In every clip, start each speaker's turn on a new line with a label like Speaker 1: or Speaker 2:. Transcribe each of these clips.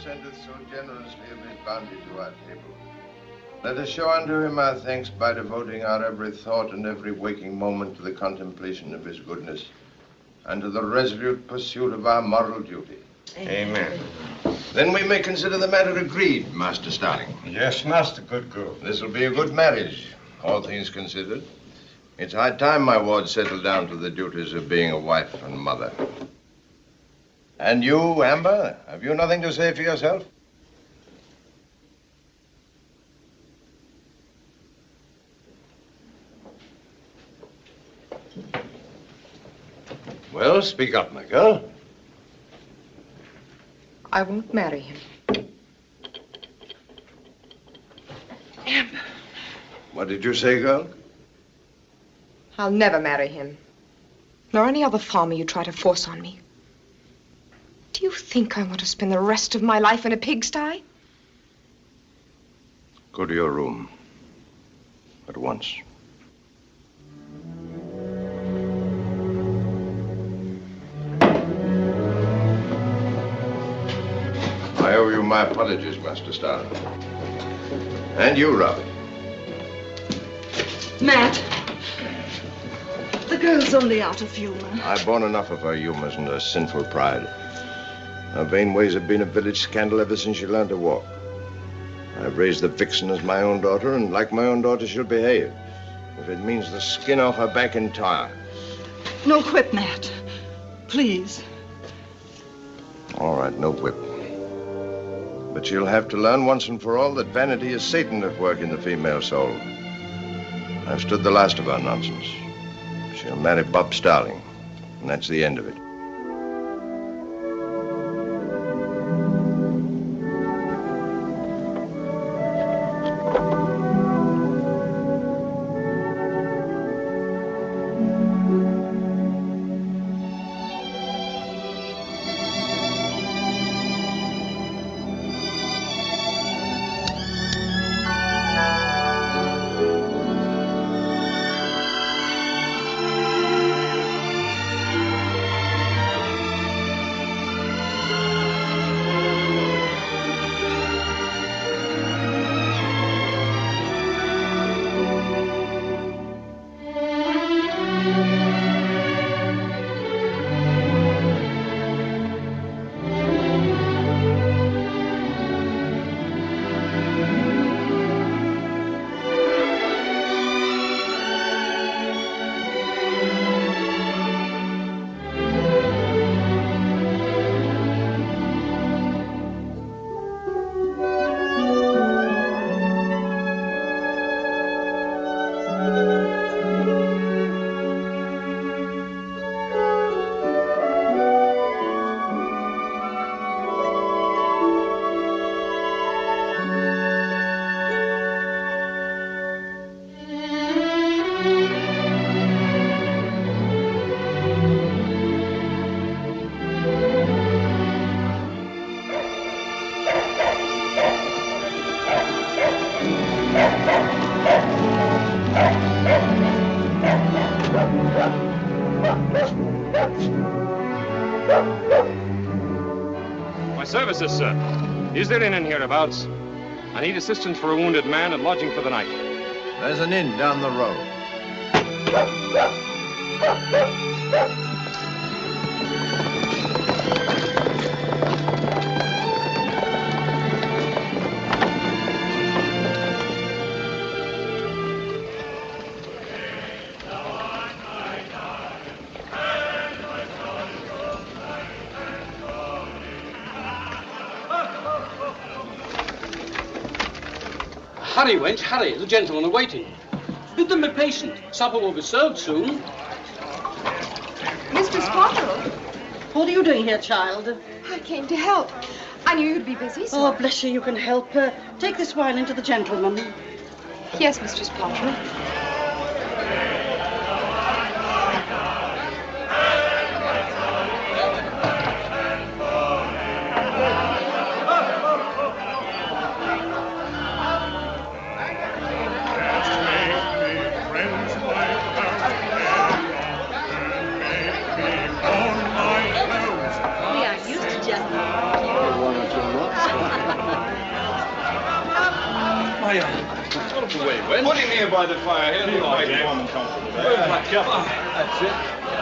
Speaker 1: sendeth so generously of his bounty to our table. Let us show unto him our thanks by devoting our every thought and every waking moment to the contemplation of his goodness and to the resolute pursuit of our moral duty.
Speaker 2: Amen.
Speaker 1: Then we may consider the matter agreed, Master Starling.
Speaker 2: Yes, Master Goodgroove.
Speaker 1: This will be a good marriage, all things considered. It's high time my ward settled down to the duties of being a wife and mother. And you, Amber, have you nothing to say for yourself? Well, speak up, my girl.
Speaker 3: I won't marry him. Amber.
Speaker 1: What did you say, girl?
Speaker 3: I'll never marry him. Nor any other farmer you try to force on me. Do you think I want to spend the rest of my life in a pigsty?
Speaker 1: Go to your room. At once. I owe you my apologies, Master Starling. And you, Robert.
Speaker 4: Matt, the girl's only out of humor.
Speaker 1: I've borne enough of her humors and her sinful pride. Her vain ways have been a village scandal ever since she learned to walk. I've raised the vixen as my own daughter, and like my own daughter, she'll behave. If it means the skin off her back entire.
Speaker 4: No whip, Matt. Please.
Speaker 1: All right, no whip. But she'll have to learn once and for all that vanity is Satan at work in the female soul. I've stood the last of her nonsense. She'll marry Bob Starling, and that's the end of it.
Speaker 5: My services, sir. Is there an inn hereabouts? I need assistance for a wounded man and lodging for the night.
Speaker 1: There's an inn down the road.
Speaker 6: Hurry, wench, hurry. The gentlemen are waiting. Bid them be patient. Supper will be served soon.
Speaker 3: Mistress Potter.
Speaker 4: What are you doing here, child?
Speaker 3: I came to help. I knew you'd be busy, so...
Speaker 4: Oh, bless you, you can help. Take this wine into the gentleman.
Speaker 3: Yes, Mistress Potter.
Speaker 2: My arm.
Speaker 5: Out of the way, Wen.
Speaker 2: Put him here by the fire. He'll be nice and warm and comfortable. That's it.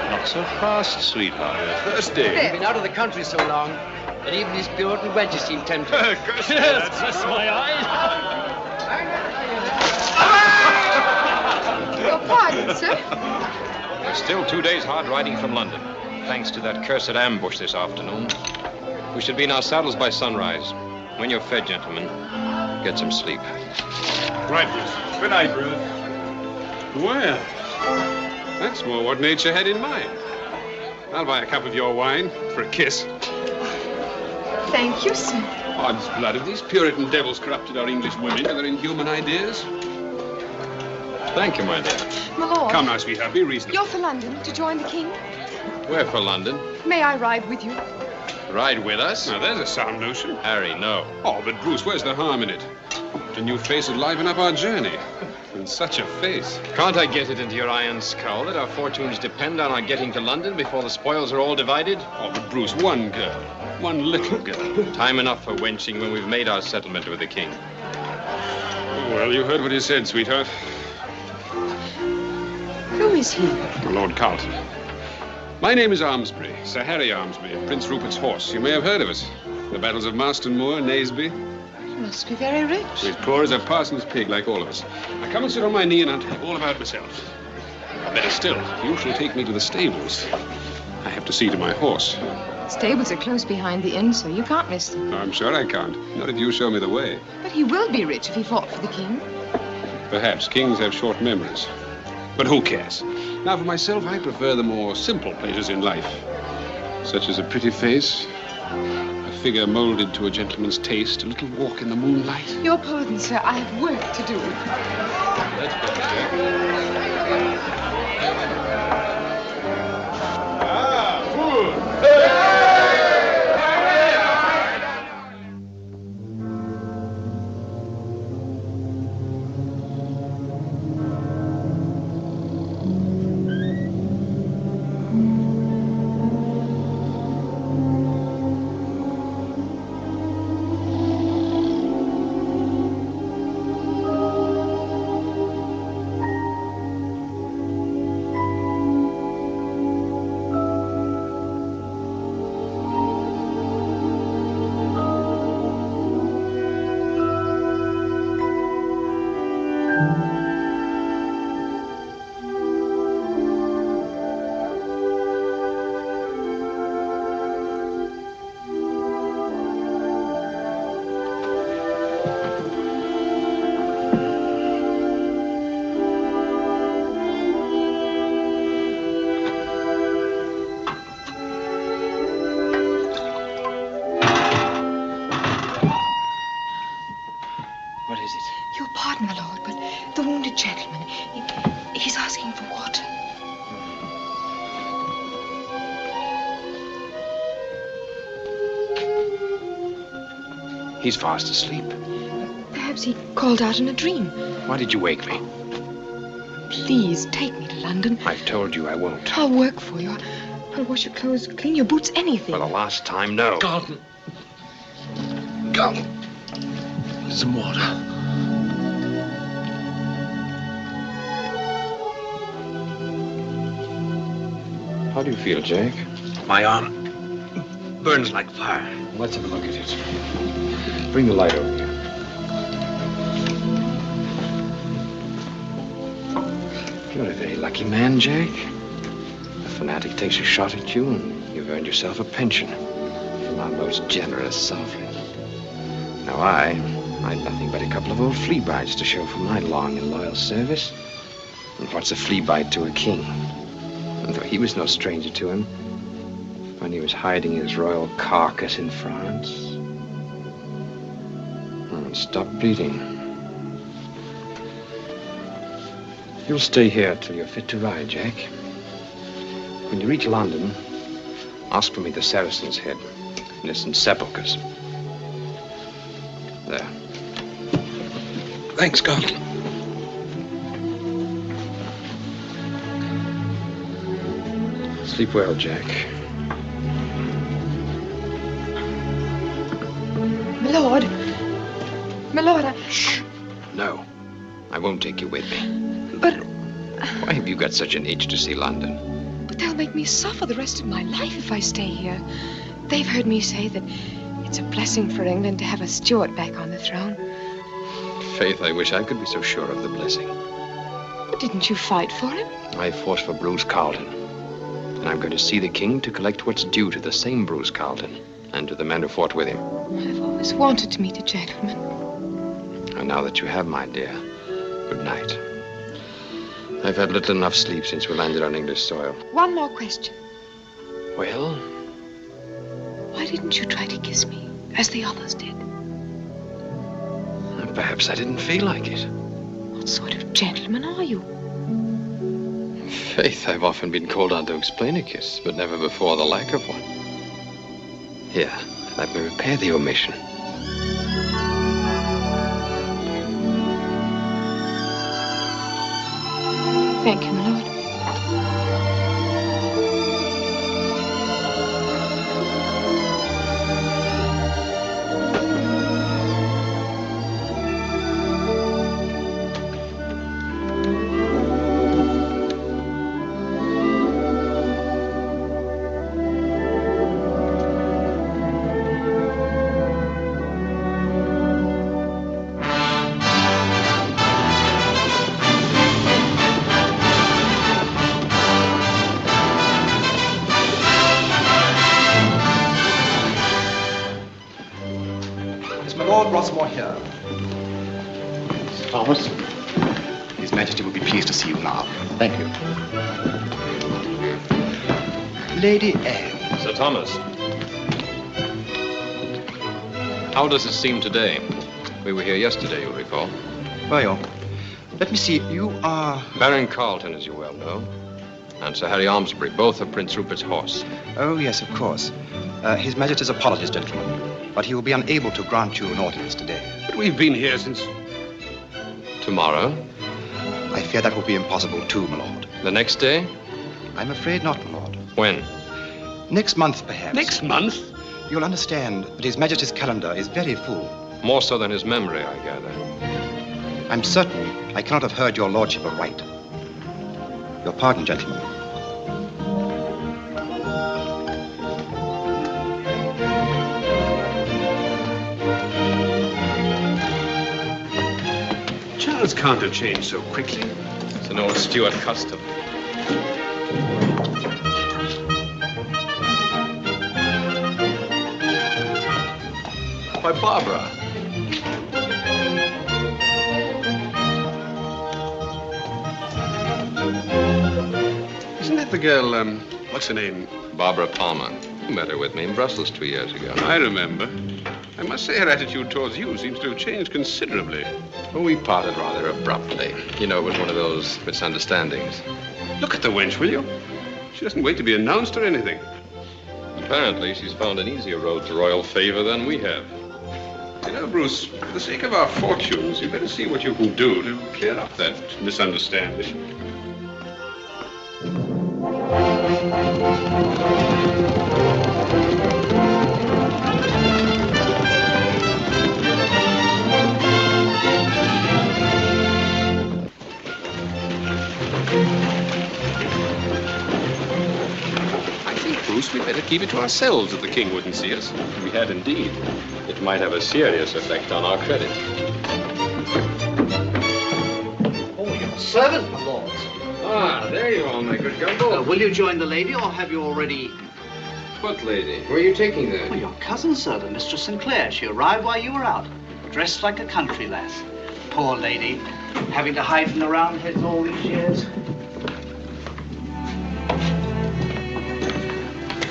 Speaker 5: Not so fast, sweetheart. Thirsty.
Speaker 3: There.
Speaker 7: Been out of the country so long that even his Puritan wenches seem tempted.
Speaker 5: That's my eyes.
Speaker 3: Your pardon, sir.
Speaker 5: There's still 2 days hard riding from London, thanks to that cursed ambush this afternoon. We should be in our saddles by sunrise. When you're fed, gentlemen, get some sleep.
Speaker 2: Right, Bruce. Good night, Bruce.
Speaker 8: Well, that's more what nature had in mind. I'll buy a cup of your wine for a kiss.
Speaker 3: Thank you, sir.
Speaker 8: Odds blood, have these Puritan devils corrupted our English women with their inhuman ideas?
Speaker 5: Thank you, my dear.
Speaker 3: My lord.
Speaker 8: Come now, sweetheart, be reasonable.
Speaker 3: You're for London to join the king.
Speaker 5: We're for London.
Speaker 3: May I ride with you?
Speaker 5: Ride with us?
Speaker 8: Now, there's a sound notion.
Speaker 5: Harry, no.
Speaker 8: Oh, but Bruce, where's the harm in it? A new face would liven up our journey. And such a face.
Speaker 5: Can't I get it into your iron skull that our fortunes depend on our getting to London before the spoils are all divided?
Speaker 8: Oh, but Bruce, one girl. One little girl.
Speaker 5: Time enough for wenching when we've made our settlement with the king.
Speaker 8: Well, you heard what he said, sweetheart.
Speaker 3: Who is he?
Speaker 8: Lord Carlton. My name is Armsbury, Sir Harry Armsbury, Prince Rupert's horse. You may have heard of us. The battles of Marston Moor, Naseby.
Speaker 3: You must be very rich.
Speaker 8: He's poor as a parson's pig, like all of us. Now come and sit on my knee and I'll tell you all about myself. Better still, you shall take me to the stables. I have to see to my horse.
Speaker 3: Stables are close behind the inn, so you can't miss them.
Speaker 8: I'm sure I can't. Not if you show me the way.
Speaker 3: But he will be rich if he fought for the king.
Speaker 8: Perhaps. Kings have short memories. But who cares? Now, for myself, I prefer the more simple pleasures in life, such as a pretty face, a figure molded to a gentleman's taste, a little walk in the moonlight.
Speaker 3: Your pardon, sir. I have work to do.
Speaker 5: Let's go, Jack.
Speaker 7: What is it?
Speaker 3: Your pardon, my lord, but the wounded gentleman, he's asking for water.
Speaker 7: He's fast asleep.
Speaker 3: Perhaps he called out in a dream.
Speaker 7: Why did you wake me?
Speaker 3: Please, take me to London.
Speaker 7: I've told you I won't.
Speaker 3: I'll work for you. I'll wash your clothes, clean your boots, anything.
Speaker 7: For the last time, no.
Speaker 9: Carlton. Carlton. Some water.
Speaker 5: How do you feel, Jake?
Speaker 9: My arm burns like fire.
Speaker 5: Let's have a look at it. Bring the light over here. You're a very lucky man, Jake. A fanatic takes a shot at you, and you've earned yourself a pension from our most generous sovereign. Now, I had nothing but a couple of old flea bites to show for my long and loyal service. And what's a flea bite to a king? And though he was no stranger to him, when he was hiding his royal carcass in France. Oh, stop bleeding. You'll stay here till you're fit to ride, Jack. When you reach London, ask for me the Saracen's Head and its sepulchres. There.
Speaker 9: Thanks, Carlton.
Speaker 5: Sleep well, Jack.
Speaker 3: My lord. My lord,
Speaker 5: Shh. No, I won't take you with me.
Speaker 3: But
Speaker 5: Why have you got such an itch to see London?
Speaker 3: they'll make me suffer the rest of my life if I stay here. They've heard me say that it's a blessing for England to have a Stuart back on the throne.
Speaker 5: Faith, I wish I could be so sure of the blessing.
Speaker 3: But didn't you fight for him?
Speaker 5: I fought for Bruce Carlton. And I'm going to see the king to collect what's due to the same Bruce Carlton and to the men who fought with him.
Speaker 3: I've always wanted to meet a gentleman.
Speaker 5: And now that you have, my dear, good night. I've had little enough sleep since we landed on English soil.
Speaker 3: One more question.
Speaker 5: Well?
Speaker 3: Why didn't you try to kiss me, as the others did?
Speaker 5: Perhaps I didn't feel like it.
Speaker 3: What sort of gentleman are you?
Speaker 5: Faith, I've often been called on to explain a kiss, but never before the lack of one. Here, let me repair the omission.
Speaker 3: Thank you, my lord.
Speaker 10: Rossmore here. Sir Thomas. His Majesty will be pleased to see you now. Thank you. Lady Anne.
Speaker 5: Sir Thomas. How does it seem today? We were here yesterday, you'll recall.
Speaker 10: Well, let me see. You are...
Speaker 5: Baron Carlton, as you well know. And Sir Harry Armsbury, both of Prince Rupert's horse.
Speaker 10: Oh, yes, of course. His Majesty's apologies, gentlemen. But he will be unable to grant you an audience today.
Speaker 8: But we've been here since...
Speaker 5: Tomorrow?
Speaker 10: I fear that will be impossible too, my lord.
Speaker 5: The next day?
Speaker 10: I'm afraid not, my lord.
Speaker 5: When?
Speaker 10: Next month, perhaps.
Speaker 8: Next month?
Speaker 10: You'll understand that His Majesty's calendar is very full.
Speaker 5: More so than his memory, I gather.
Speaker 10: I'm certain I cannot have heard your lordship aright. Your pardon, gentlemen.
Speaker 8: Charles can't have changed so quickly.
Speaker 5: It's an old Stuart custom. Why, Barbara.
Speaker 8: Isn't that the girl, what's her name?
Speaker 5: Barbara Palmer. You met her with me in Brussels 2 years ago.
Speaker 8: I remember. I must say her attitude towards you seems to have changed considerably.
Speaker 5: Well, we parted rather abruptly. You know, it was one of those misunderstandings.
Speaker 8: Look at the wench, will you? She doesn't wait to be announced or anything.
Speaker 5: Apparently, she's found an easier road to royal favor than we have.
Speaker 8: You know, Bruce, for the sake of our fortunes, you better see what you can do to clear up that misunderstanding. We'd better keep it to ourselves if the king wouldn't see us.
Speaker 5: We had indeed. It might have a serious effect on our credit.
Speaker 7: Oh, your servant, my lords.
Speaker 5: Ah, there you are, my good Gumbo.
Speaker 7: Will you join the lady, or have you already...
Speaker 5: What lady? Where are you taking her?
Speaker 7: Well, your cousin, sir, the Mistress Sinclair. She arrived while you were out, dressed like a country lass. Poor lady, having to hide from the Roundheads all these years.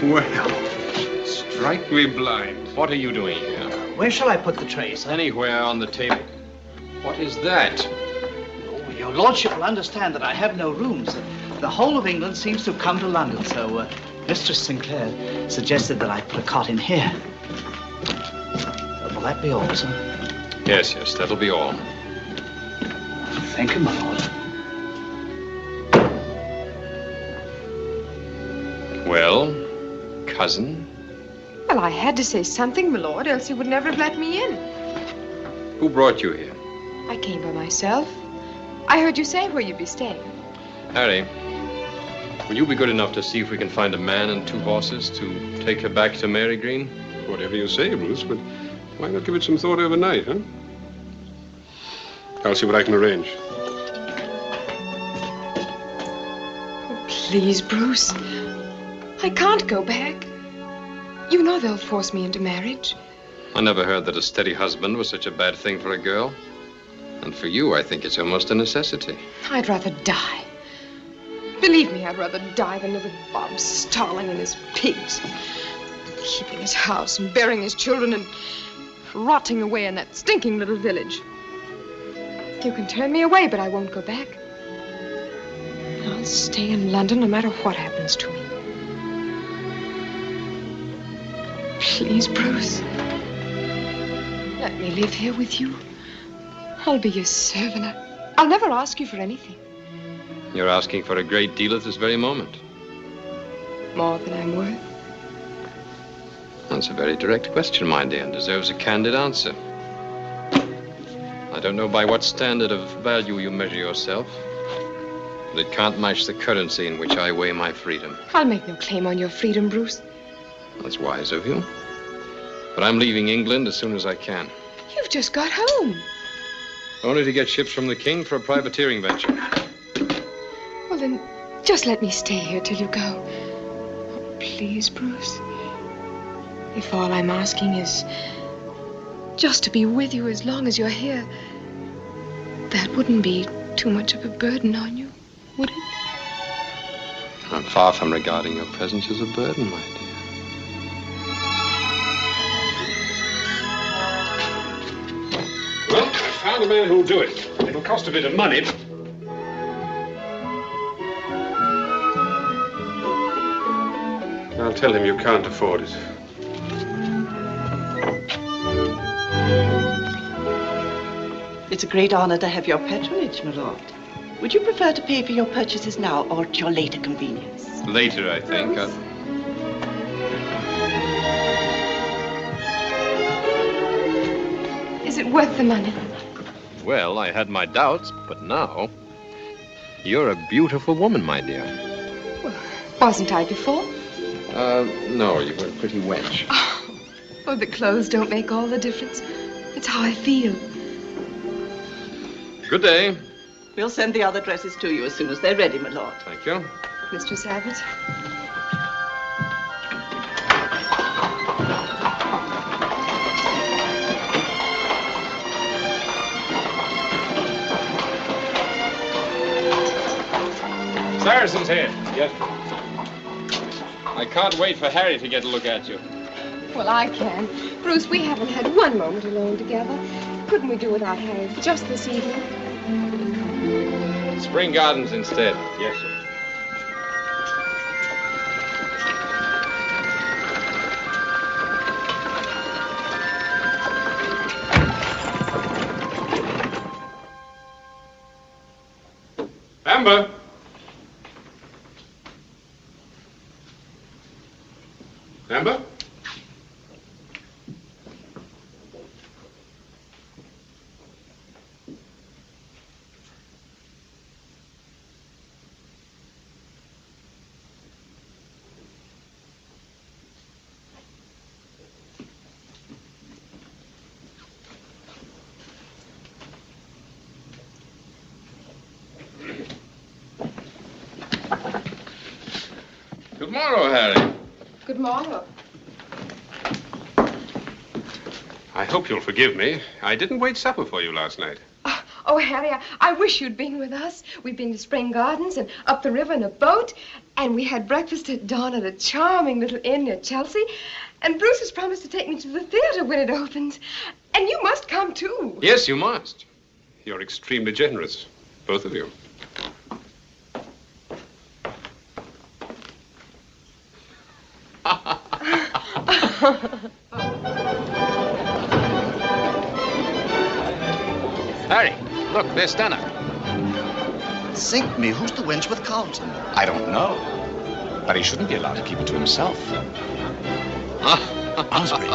Speaker 8: Well, strike me blind.
Speaker 5: What are you doing here?
Speaker 7: Where shall I put the tray, sir?
Speaker 5: Anywhere on the table. What is that?
Speaker 7: Oh, your lordship will understand that I have no rooms. The whole of England seems to have come to London, so Mistress Sinclair suggested that I put a cot in here. Will that be all, sir?
Speaker 5: Yes, that'll be all.
Speaker 7: Thank you, my lord.
Speaker 5: Well, cousin?
Speaker 3: Well, I had to say something, my lord, else he would never have let me in.
Speaker 5: Who brought you here?
Speaker 3: I came by myself. I heard you say where you'd be staying.
Speaker 5: Harry, will you be good enough to see if we can find a man and 2 horses to take her back to Mary Green?
Speaker 8: Whatever you say, Bruce, but why not give it some thought overnight, huh? I'll see what I can arrange.
Speaker 3: Oh, please, Bruce. I can't go back. You know they'll force me into marriage.
Speaker 5: I never heard that a steady husband was such a bad thing for a girl. And for you, I think it's almost a necessity.
Speaker 3: I'd rather die. Believe me, I'd rather die than live with Bob Starling and his pigs. Keeping his house and burying his children and rotting away in that stinking little village. You can turn me away, but I won't go back. I'll stay in London no matter what happens to me. Please, Bruce. Let me live here with you. I'll be your servant. I'll never ask you for anything.
Speaker 5: You're asking for a great deal at this very moment.
Speaker 3: More than I'm worth.
Speaker 5: That's a very direct question, my dear, and deserves a candid answer. I don't know by what standard of value you measure yourself, but it can't match the currency in which I weigh my freedom.
Speaker 3: I'll make no claim on your freedom, Bruce.
Speaker 5: That's wise of you. But I'm leaving England as soon as I can.
Speaker 3: You've just got home.
Speaker 5: Only to get ships from the King for a privateering venture.
Speaker 3: Well, then, just let me stay here till you go. Oh, please, Bruce. If all I'm asking is just to be with you as long as you're here, that wouldn't be too much of a burden on you, would it?
Speaker 5: I'm far from regarding your presence as a burden, my dear.
Speaker 8: Well, I found a man who'll do it. It'll cost a bit of money, but... I'll tell him you can't afford it.
Speaker 4: It's a great honor to have your patronage, my lord. Would you prefer to pay for your purchases now or at your later convenience?
Speaker 5: Later, I think.
Speaker 3: Is it worth the money?
Speaker 5: Well, I had my doubts, but now... You're a beautiful woman, my dear.
Speaker 3: Well, wasn't I before?
Speaker 5: No, you were a pretty wench.
Speaker 3: Oh, the clothes don't make all the difference. It's how I feel.
Speaker 5: Good day.
Speaker 4: We'll send the other dresses to you as soon as they're ready, my lord.
Speaker 5: Thank you.
Speaker 3: Mistress Abbott.
Speaker 8: Saracen's here.
Speaker 5: Yes. I can't wait for Harry to get a look at you.
Speaker 3: Well, I can. Bruce, we haven't had one moment alone together. Couldn't we do without Harry just this evening?
Speaker 5: Spring Gardens instead. Yes, sir.
Speaker 8: Amber! Amber?
Speaker 5: Good morrow, Harry.
Speaker 3: Good morning.
Speaker 8: I hope you'll forgive me. I didn't wait supper for you last night.
Speaker 3: Oh, Harry, I wish you'd been with us. We've been to Spring Gardens and up the river in a boat, and we had breakfast at dawn at a charming little inn near Chelsea, and Bruce has promised to take me to the theater when it opens. And you must come, too.
Speaker 8: Yes, you must. You're extremely generous, both of you.
Speaker 5: Harry, look, there's Stanhope.
Speaker 10: Sink me, who's the wench with Carlton? I don't know. But he shouldn't be allowed to keep it to himself. Osprey,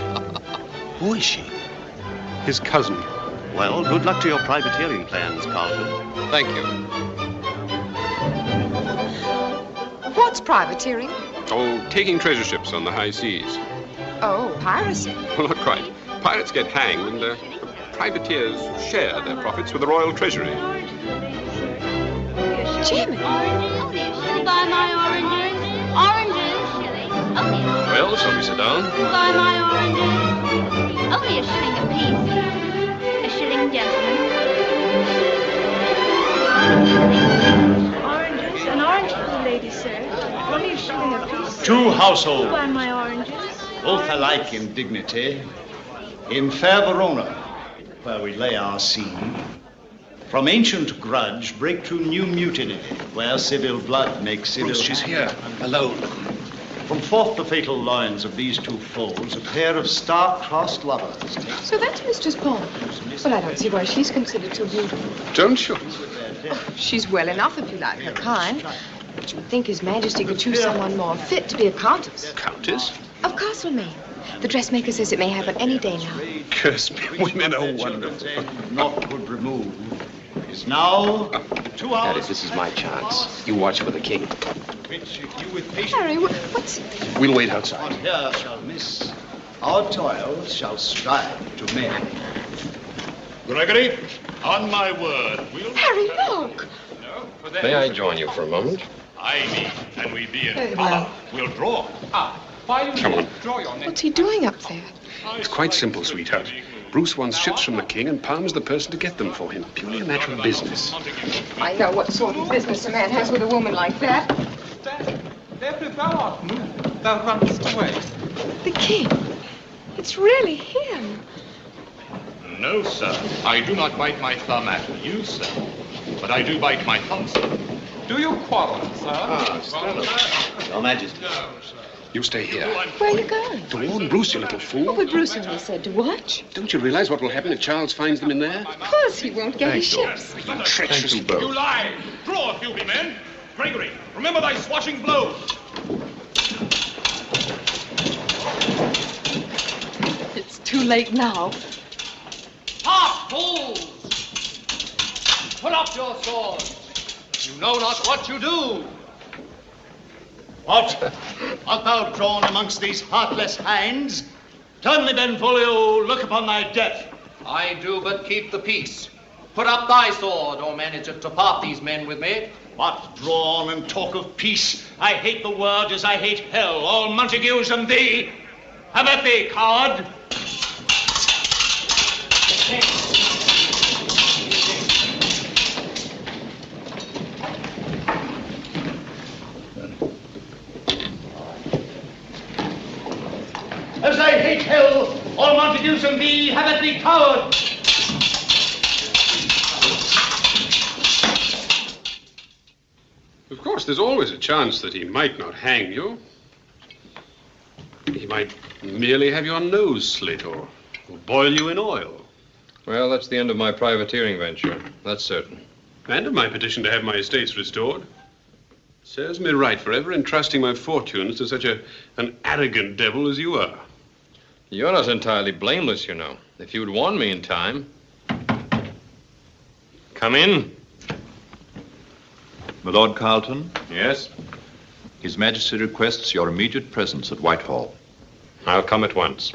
Speaker 10: who is she?
Speaker 8: His cousin,
Speaker 11: Well, good luck to your privateering plans, Carlton.
Speaker 5: Thank you.
Speaker 3: What's privateering?
Speaker 8: Oh, taking treasure ships on the high seas.
Speaker 3: Oh, piracy.
Speaker 8: Well, not quite. Pirates get hanged and privateers share their profits with the Royal Treasury.
Speaker 3: Jimmy.
Speaker 12: Buy my oranges. Oranges.
Speaker 8: Well, shall we sit down?
Speaker 12: Buy my oranges. Only a shilling apiece. A shilling, gentlemen.
Speaker 13: Oranges? An orange for the lady, sir. Only a shilling apiece.
Speaker 14: 2 households.
Speaker 13: Buy my oranges.
Speaker 14: Both alike in dignity. In fair Verona, where we lay our scene, from ancient grudge break to new mutiny, where civil blood makes civil...
Speaker 10: Bruce, she's here, alone.
Speaker 14: From forth the fatal loins of these two foes, a pair of star-crossed lovers.
Speaker 3: So that's Mistress Bond. Well, I don't see why she's considered too beautiful.
Speaker 8: Don't you?
Speaker 3: Oh, she's well enough if you like her kind. But you would think His Majesty could choose someone more fit to be a countess.
Speaker 8: Countess?
Speaker 3: Of Castlemaine. The dressmaker says it may happen any day now.
Speaker 8: Curse me, women are wonderful.
Speaker 14: Not would remove. Is now 2 hours.
Speaker 5: Daddy, this is my chance. You watch for the king.
Speaker 14: Which, if you with patience...
Speaker 3: Harry, what's...
Speaker 8: We'll wait outside.
Speaker 14: What here shall miss, our toils shall strive to mend. Gregory, on my word, we'll...
Speaker 3: Harry, look!
Speaker 5: May I join you for a moment?
Speaker 14: Aye, me, and we be in
Speaker 3: Very well.
Speaker 14: We'll draw.
Speaker 8: Come on.
Speaker 3: What's he doing up there?
Speaker 8: It's quite simple, sweetheart. Bruce wants ships from the king and Palmer's the person to get them for him. Purely a matter of business.
Speaker 3: I know what sort of business a man has with a woman like that.
Speaker 2: Thou runnest away.
Speaker 3: The king. It's really him.
Speaker 10: No, sir. I do not bite my thumb at you, sir. But I do bite my thumb, sir.
Speaker 2: Do you quarrel, sir?
Speaker 10: Stella. Your Majesty.
Speaker 8: You stay here.
Speaker 3: Where are you going?
Speaker 8: To warn Bruce, you little fool.
Speaker 3: What would Bruce only said to watch?
Speaker 8: Don't you realize what will happen if Charles finds them in there?
Speaker 3: Of course he won't get his ships.
Speaker 8: You treacherous
Speaker 10: You
Speaker 8: bird.
Speaker 10: lie! Draw, if you be men! Gregory, remember thy swashing blows!
Speaker 3: It's too late now.
Speaker 6: Hark, fools! Put up your swords. You know not what you do.
Speaker 14: What? Art thou drawn amongst these heartless hinds? Turn thee, Benvolio, look upon thy death.
Speaker 6: I do but keep the peace. Put up thy sword, or manage it to part these men with me.
Speaker 14: What, draw on and talk of peace? I hate the word as I hate hell, all Montagues and thee. Have at thee, coward. As I hate hell, all Montagues and thee, have at thee, coward!
Speaker 8: Of course, there's always a chance that he might not hang you. He might merely have your nose slit or boil you in oil.
Speaker 5: Well, that's the end of my privateering venture. That's certain.
Speaker 8: And of my petition to have my estates restored. Serves me right for ever entrusting my fortunes to such an arrogant devil as you are.
Speaker 5: You're not entirely blameless, you know. If you'd warned me in time. Come in.
Speaker 15: My Lord Carlton,
Speaker 5: Yes?
Speaker 15: His Majesty requests your immediate presence at Whitehall.
Speaker 5: I'll come at once.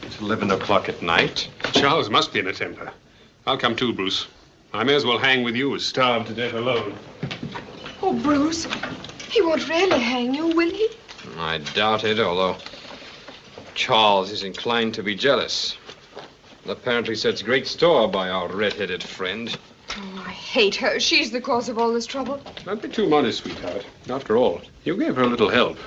Speaker 5: It's 11 o'clock at night.
Speaker 8: Charles must be in a temper. I'll come too, Bruce. I may as well hang with you as starve to death alone.
Speaker 3: Oh, Bruce, he won't really hang you, will he?
Speaker 5: I doubt it, although Charles is inclined to be jealous. Apparently sets great store by our red-headed friend.
Speaker 3: Oh, I hate her. She's the cause of all this trouble.
Speaker 8: Don't be too modest, sweetheart. After all, you gave her a little help.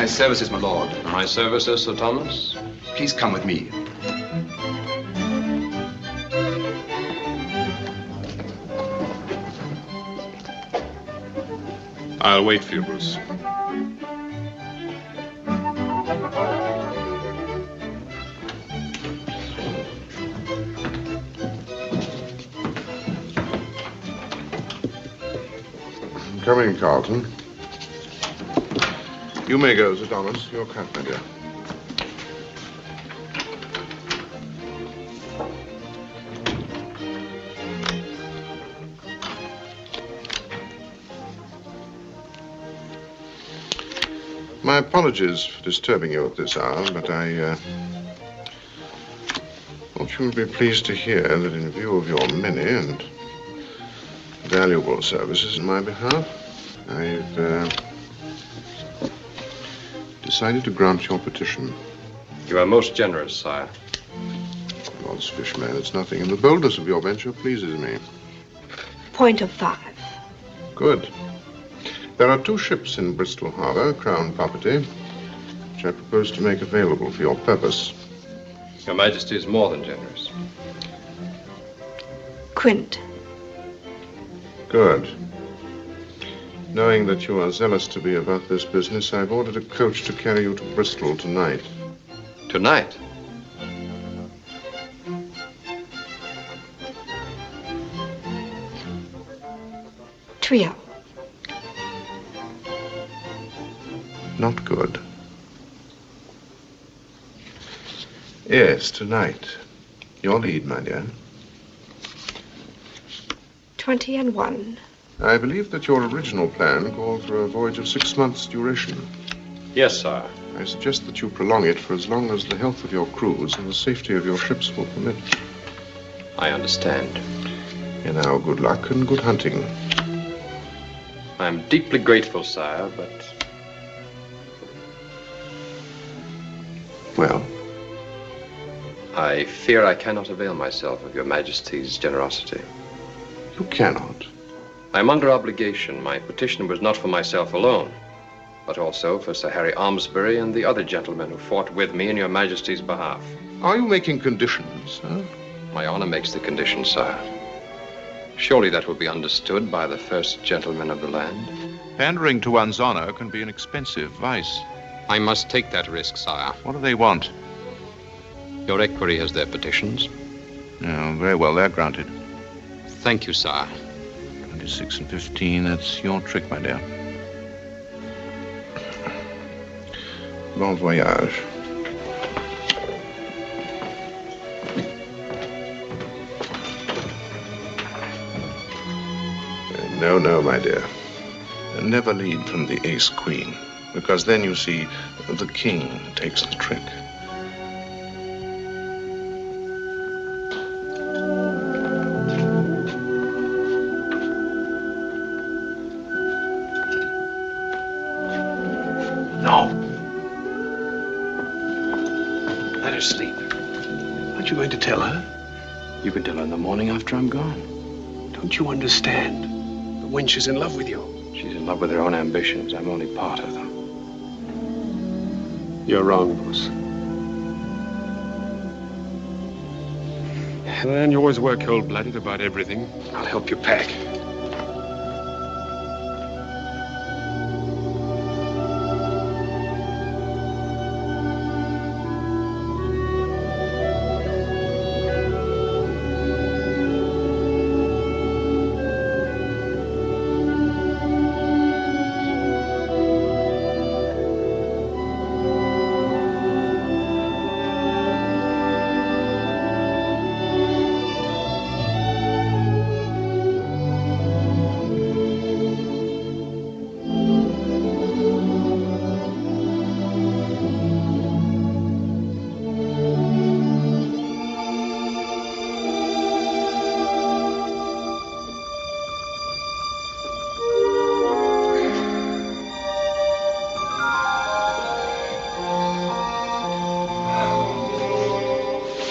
Speaker 5: My services, my lord.
Speaker 16: My services, Sir Thomas.
Speaker 10: Please come with me.
Speaker 8: I'll wait for you, Bruce.
Speaker 17: Come in, Carlton. You may go, Sir Thomas. Your cup, my dear. My apologies for disturbing you at this hour, but I thought you would be pleased to hear that in view of your many and valuable services in my behalf, I've decided to grant your petition.
Speaker 16: You are most generous, sire.
Speaker 17: Lord's Fishman, it's nothing, and the boldness of your venture pleases me.
Speaker 13: Point of 5.
Speaker 17: Good. There are 2 ships in Bristol Harbor, Crown property, which I propose to make available for your purpose.
Speaker 16: Your Majesty is more than generous.
Speaker 13: Quint.
Speaker 17: Good. Knowing that you are zealous to be about this business, I've ordered a coach to carry you to Bristol tonight.
Speaker 16: Tonight?
Speaker 13: Trio.
Speaker 17: Not good. Yes, tonight. Your lead, my dear.
Speaker 13: 21.
Speaker 17: I believe that your original plan called for a voyage of 6 months' duration.
Speaker 16: Yes, sire.
Speaker 17: I suggest that you prolong it for as long as the health of your crews and the safety of your ships will permit.
Speaker 16: I understand.
Speaker 17: And now, good luck and good hunting.
Speaker 16: I am deeply grateful, sire, but...
Speaker 17: Well?
Speaker 16: I fear I cannot avail myself of your Majesty's generosity.
Speaker 17: You cannot.
Speaker 16: I am under obligation. My petition was not for myself alone, but also for Sir Harry Almesbury and the other gentlemen who fought with me in your Majesty's behalf.
Speaker 17: Are you making conditions, huh?
Speaker 16: My honor makes the conditions, sire. Surely that will be understood by the first gentleman of the land.
Speaker 15: Pandering to one's honor can be an expensive vice.
Speaker 16: I must take that risk, sire.
Speaker 15: What do they want?
Speaker 16: Your equerry has their petitions.
Speaker 15: Oh, very well, they're granted.
Speaker 16: Thank you, sire.
Speaker 15: 26 and 15, that's your trick, my dear.
Speaker 17: Bon voyage. No, my dear. Never lead from the ace-queen, because then, you see, the king takes the trick.
Speaker 10: No. Let her sleep. Aren't you going to tell her?
Speaker 5: You can tell her in the morning after I'm gone.
Speaker 10: Don't you understand? The wench is in love with you.
Speaker 5: She's in love with her own ambitions. I'm only part of them.
Speaker 8: You're wrong, Bruce. And you always work cold-blooded about everything.
Speaker 10: I'll help you pack.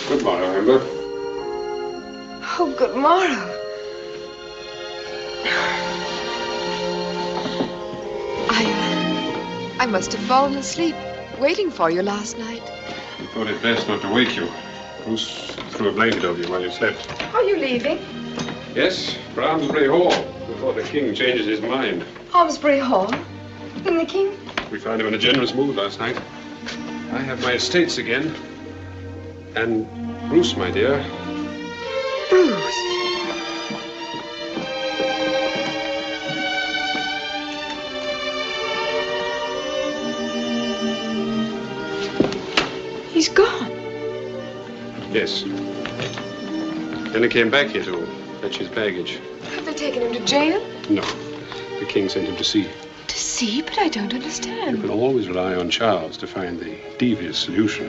Speaker 8: Good morrow, Amber.
Speaker 3: Oh, good morrow. I must have fallen asleep waiting for you last night.
Speaker 8: I thought it best not to wake you. Bruce threw a blanket over you while you slept.
Speaker 3: Are you leaving?
Speaker 8: Yes, for Almesbury Hall, before the king changes his mind.
Speaker 3: Almesbury Hall? And the king?
Speaker 8: We found him in a generous mood last night. I have my estates again. And Bruce, my dear.
Speaker 3: Bruce. He's gone.
Speaker 8: Yes. Then he came back here to fetch his baggage.
Speaker 3: Have they taken him to jail?
Speaker 8: No. The king sent him to sea.
Speaker 3: To sea? But I don't understand.
Speaker 8: You can always rely on Charles to find the devious solution.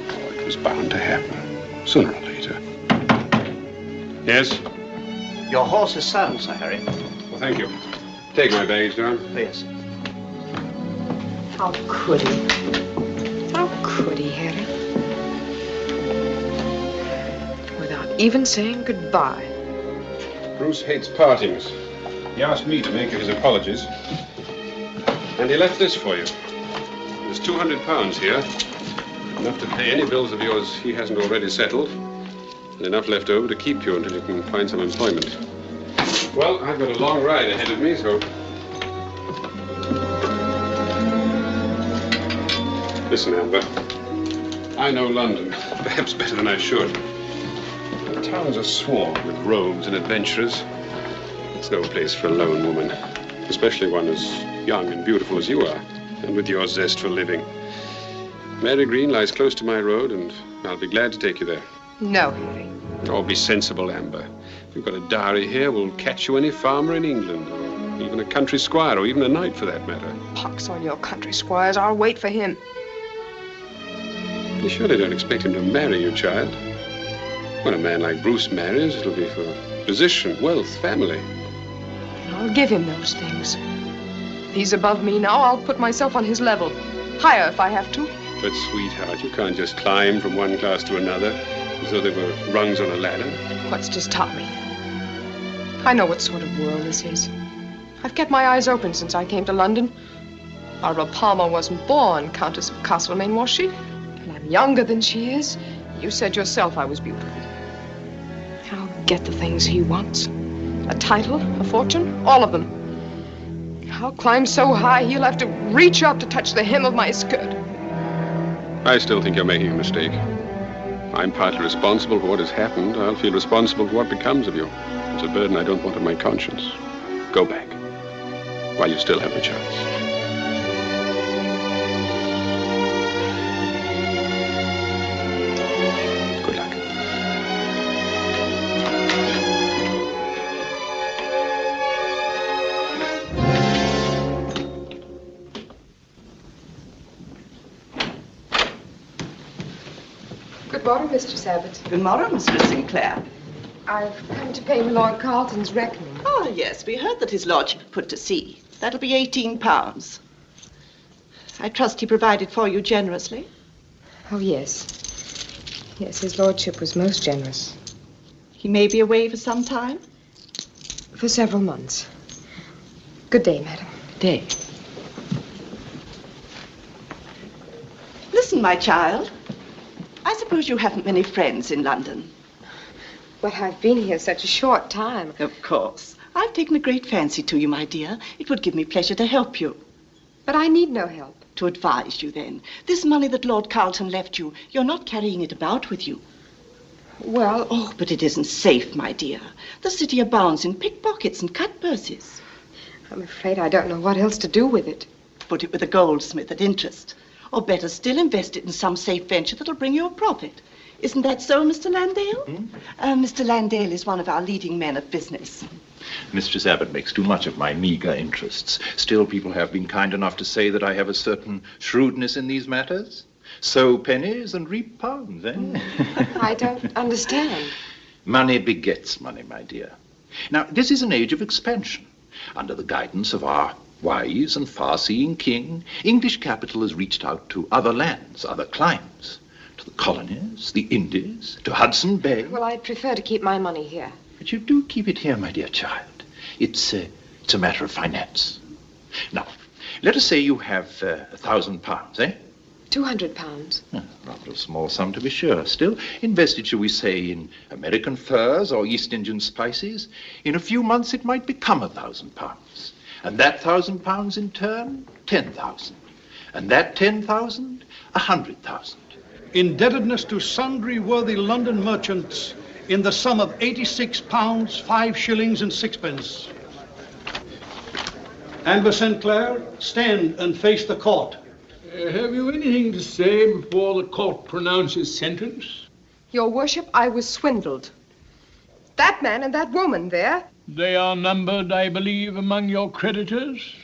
Speaker 8: Oh, it was bound to happen. Sooner or later. Yes?
Speaker 7: Your horse is saddled, Sir Harry.
Speaker 8: Well, thank you. Take my baggage down.
Speaker 7: Yes.
Speaker 3: How could he? How could he, Harry? Without even saying goodbye.
Speaker 8: Bruce hates partings. He asked me to make you his apologies. And he left this for you. There's £200 here. Enough to pay any bills of yours he hasn't already settled. And enough left over to keep you until you can find some employment. Well, I've got a long ride ahead of me, so... Listen, Amber. I know London, perhaps better than I should. The towns are swarmed with rogues and adventurers. It's no place for a lone woman, especially one as young and beautiful as you are, and with your zest for living. Mary Green lies close to my road, and I'll be glad to take you there.
Speaker 3: No, Harry.
Speaker 8: Oh, be sensible, Amber. If you've got a dowry here, we'll catch you any farmer in England, or even a country squire, or even a knight for that matter.
Speaker 3: Pox on your country squires. I'll wait for him.
Speaker 8: You surely don't expect him to marry you, child. When a man like Bruce marries, it'll be for position, wealth, family.
Speaker 3: I'll give him those things. If he's above me now, I'll put myself on his level. Higher if I have to.
Speaker 8: But, sweetheart, you can't just climb from one class to another as though they were rungs on a ladder.
Speaker 3: What's just taught me? I know what sort of world this is. I've kept my eyes open since I came to London. Barbara Palmer wasn't born Countess of Castlemaine, was she? And I'm younger than she is. You said yourself I was beautiful. I'll get the things he wants. A title, a fortune, all of them. I'll climb so high he'll have to reach up to touch the hem of my skirt.
Speaker 8: I still think you're making a mistake. I'm partly responsible for what has happened. I'll feel responsible for what becomes of you. It's a burden I don't want on my conscience. Go back, while you still have the chance. Good luck.
Speaker 3: Good morning, Mistress Abbott.
Speaker 4: Good morning, Mistress Sinclair.
Speaker 3: I've come to pay Lord Carlton's reckoning.
Speaker 4: Oh, yes, we heard that his lordship put to sea. That'll be £18. I trust he provided for you generously.
Speaker 3: Oh, yes. Yes, his lordship was most generous.
Speaker 4: He may be away for some time?
Speaker 3: For several months. Good day, madam.
Speaker 4: Good day. Listen, my child. I suppose you haven't many friends in London.
Speaker 3: But I've been here such a short time.
Speaker 4: Of course. I've taken a great fancy to you, my dear. It would give me pleasure to help you.
Speaker 3: But I need no help.
Speaker 4: To advise you, then. This money that Lord Carlton left you, you're not carrying it about with you.
Speaker 3: Well...
Speaker 4: Oh, but it isn't safe, my dear. The city abounds in pickpockets and cut purses.
Speaker 3: I'm afraid I don't know what else to do with it.
Speaker 4: Put it with a goldsmith at interest. Or better still, invest it in some safe venture that'll bring you a profit. Isn't that so, Mr. Landale? Mr. Landale is one of our leading men of business.
Speaker 15: Mistress Abbott makes too much of my meager interests. Still, people have been kind enough to say that I have a certain shrewdness in these matters. Sow pennies and reap pounds, eh?
Speaker 3: I don't understand.
Speaker 15: Money begets money, my dear. Now, this is an age of expansion. Under the guidance of our wise and far-seeing king, English capital has reached out to other lands, other climes. To the colonies, the Indies, to Hudson Bay.
Speaker 3: Well, I'd prefer to keep my money here.
Speaker 15: But you do keep it here, my dear child. It's a matter of finance. Now, Let us say you have £1,000, eh?
Speaker 3: £200.
Speaker 15: Rather a small sum to be sure. Still, invested, shall we say, in American furs or East Indian spices, in a few months it might become £1,000. And that £1,000 in turn, 10,000. And that 10,000, 100,000.
Speaker 18: Indebtedness to sundry worthy London merchants in the sum of £86, 5 shillings and 6pence. Amber St. Clair, stand and face the court.
Speaker 2: Have you anything to say before the court pronounces sentence?
Speaker 3: Your worship, I was swindled. That man and that woman there.
Speaker 2: They are numbered, I believe, among your creditors?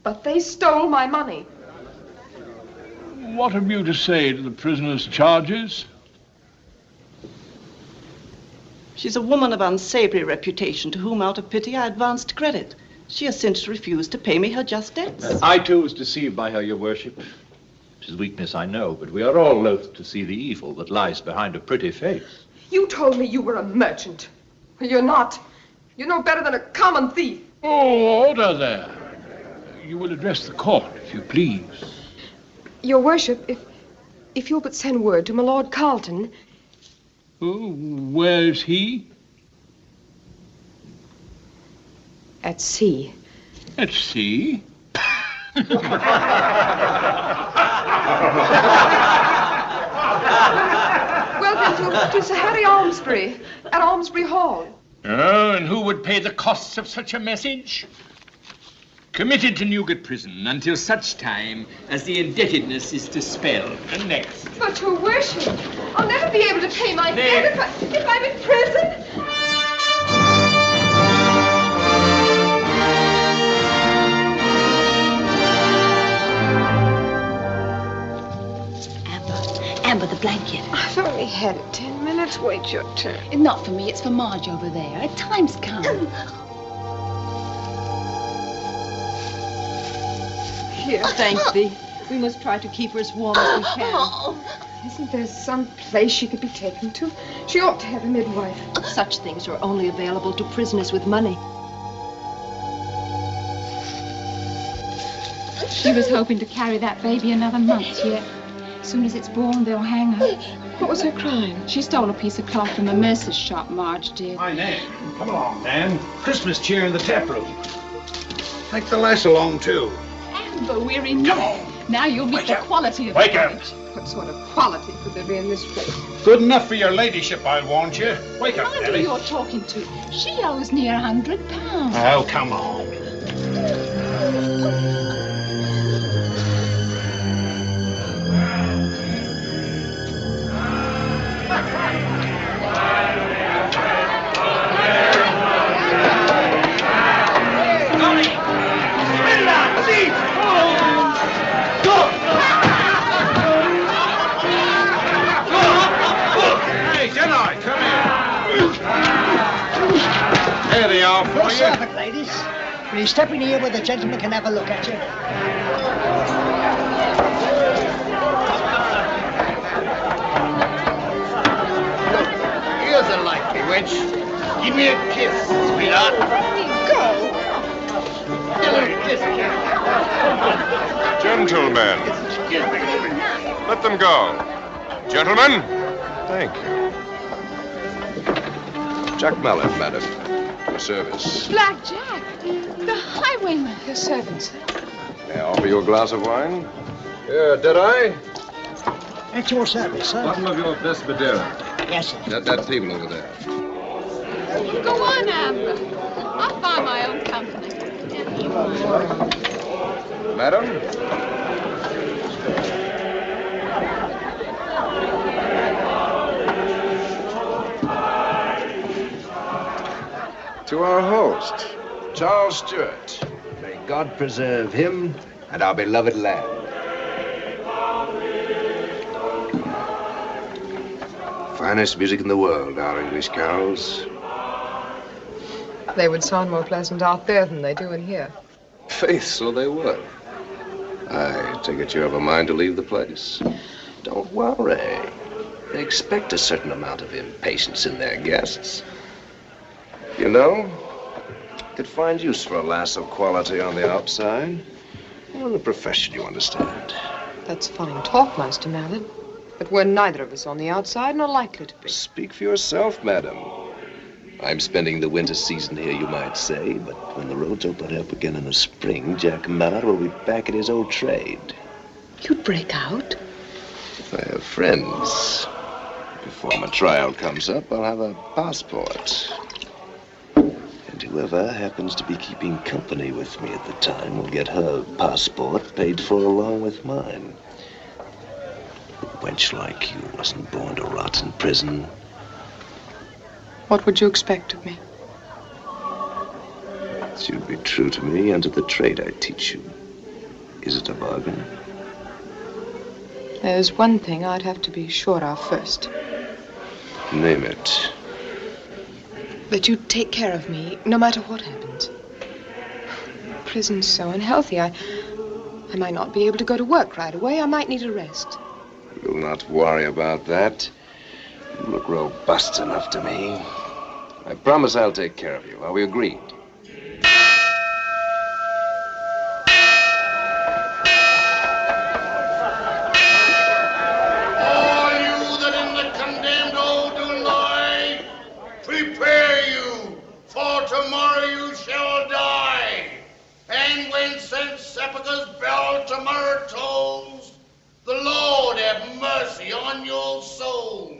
Speaker 3: But they stole my money.
Speaker 2: What have you to say to the prisoner's charges?
Speaker 4: She's a woman of unsavory reputation to whom, out of pity, I advanced credit. She has since refused to pay me her just debts.
Speaker 15: I, too, was deceived by her, your worship. It is weakness, I know, but we are all loath to see the evil that lies behind a pretty face.
Speaker 3: You told me you were a merchant. You're not. You're no better than a common thief.
Speaker 2: Oh, order there. You will address the court, if you please.
Speaker 3: Your worship, if you'll but send word to my Lord Carlton.
Speaker 2: Oh, where is he?
Speaker 3: At sea.
Speaker 2: At sea?
Speaker 3: Well, then, to Sir Harry Almesbury, at Almesbury Hall.
Speaker 2: Oh, and who would pay the costs of such a message? Committed to Newgate Prison until such time as the indebtedness is dispelled. And next.
Speaker 3: But, your worship, I'll never be able to pay my debt if I'm in prison.
Speaker 19: Amber, the blanket.
Speaker 3: I've only had it 10 minutes. Wait your turn.
Speaker 19: Not for me, it's for Marge over there. Time's come.
Speaker 3: Here.
Speaker 4: Thank thee. We must try to keep her as warm as we can.
Speaker 3: Isn't there some place she could be taken to? She ought to have a midwife.
Speaker 4: Such things are only available to prisoners with money.
Speaker 19: She was hoping to carry that baby another month yet. As soon as it's born, they'll hang her.
Speaker 3: What was her crime?
Speaker 19: She stole a piece of cloth from a mercer's shop, Marge did.
Speaker 14: My Nan, come along, Nan. Christmas cheer in the tap room. Take the lass along, too.
Speaker 19: Amber, we're enough. Now you'll meet the quality of
Speaker 14: Wake
Speaker 19: the
Speaker 14: up.
Speaker 19: place.
Speaker 3: What sort of quality could there be in this place?
Speaker 14: Good enough for your ladyship, I'll warrant you. Wake up,
Speaker 19: Mind who
Speaker 14: Nellie.
Speaker 19: you're talking to. She owes near £100.
Speaker 14: Oh, come on.
Speaker 8: Here they are for
Speaker 20: Your
Speaker 8: you.
Speaker 20: servant, ladies. Will you step in here where the gentleman can have a look at you?
Speaker 9: Here's a likely wench. Give me a kiss, sweetheart.
Speaker 3: Go!
Speaker 1: Gentlemen, let them go. Gentlemen, thank you. Jack Mallet, madam. Your service.
Speaker 19: Black Jack, the highwayman.
Speaker 3: Your servants.
Speaker 1: May I offer you a glass of wine? Did I?
Speaker 20: At your service, sir.
Speaker 8: Bottle of your best Madeira.
Speaker 20: Yes, sir.
Speaker 1: That table over there.
Speaker 19: Go on, Amber. I'll find my own company.
Speaker 1: Madam? To our host, Charles Stewart. May God preserve him and our beloved land. Finest music in the world, our English carols.
Speaker 3: They would sound more pleasant out there than they do in here.
Speaker 1: Faith, so they would. I take it you have a mind to leave the place. Don't worry. They expect a certain amount of impatience in their guests. You know, could find use for a lass of quality on the outside.
Speaker 5: Well, in the profession, you understand.
Speaker 3: That's fine talk, Master Mallard. But we're neither of us on the outside nor likely to be.
Speaker 5: Speak for yourself, madam. I'm spending the winter season here, you might say, but when the roads open up again in the spring, Jack Mallard will be back at his old trade.
Speaker 3: You'd break out?
Speaker 5: If I have friends. Before my trial comes up, I'll have a passport. And whoever happens to be keeping company with me at the time will get her passport paid for along with mine. A wench like you wasn't born to rot in prison.
Speaker 3: What would you expect of me?
Speaker 5: That you'd be true to me and to the trade I teach you. Is it a bargain?
Speaker 3: There's one thing I'd have to be sure of first.
Speaker 5: Name it.
Speaker 3: That you'd take care of me, no matter what happens. Prison's so unhealthy. I might not be able to go to work right away. I might need a rest.
Speaker 5: You'll not worry about that. You look robust enough to me. I promise I'll take care of you. Are we agreed?
Speaker 9: All you that in the condemned old do lie, prepare you, for tomorrow you shall die. And when St. Sepulchre's bell tomorrow tolls, the Lord have mercy on your souls.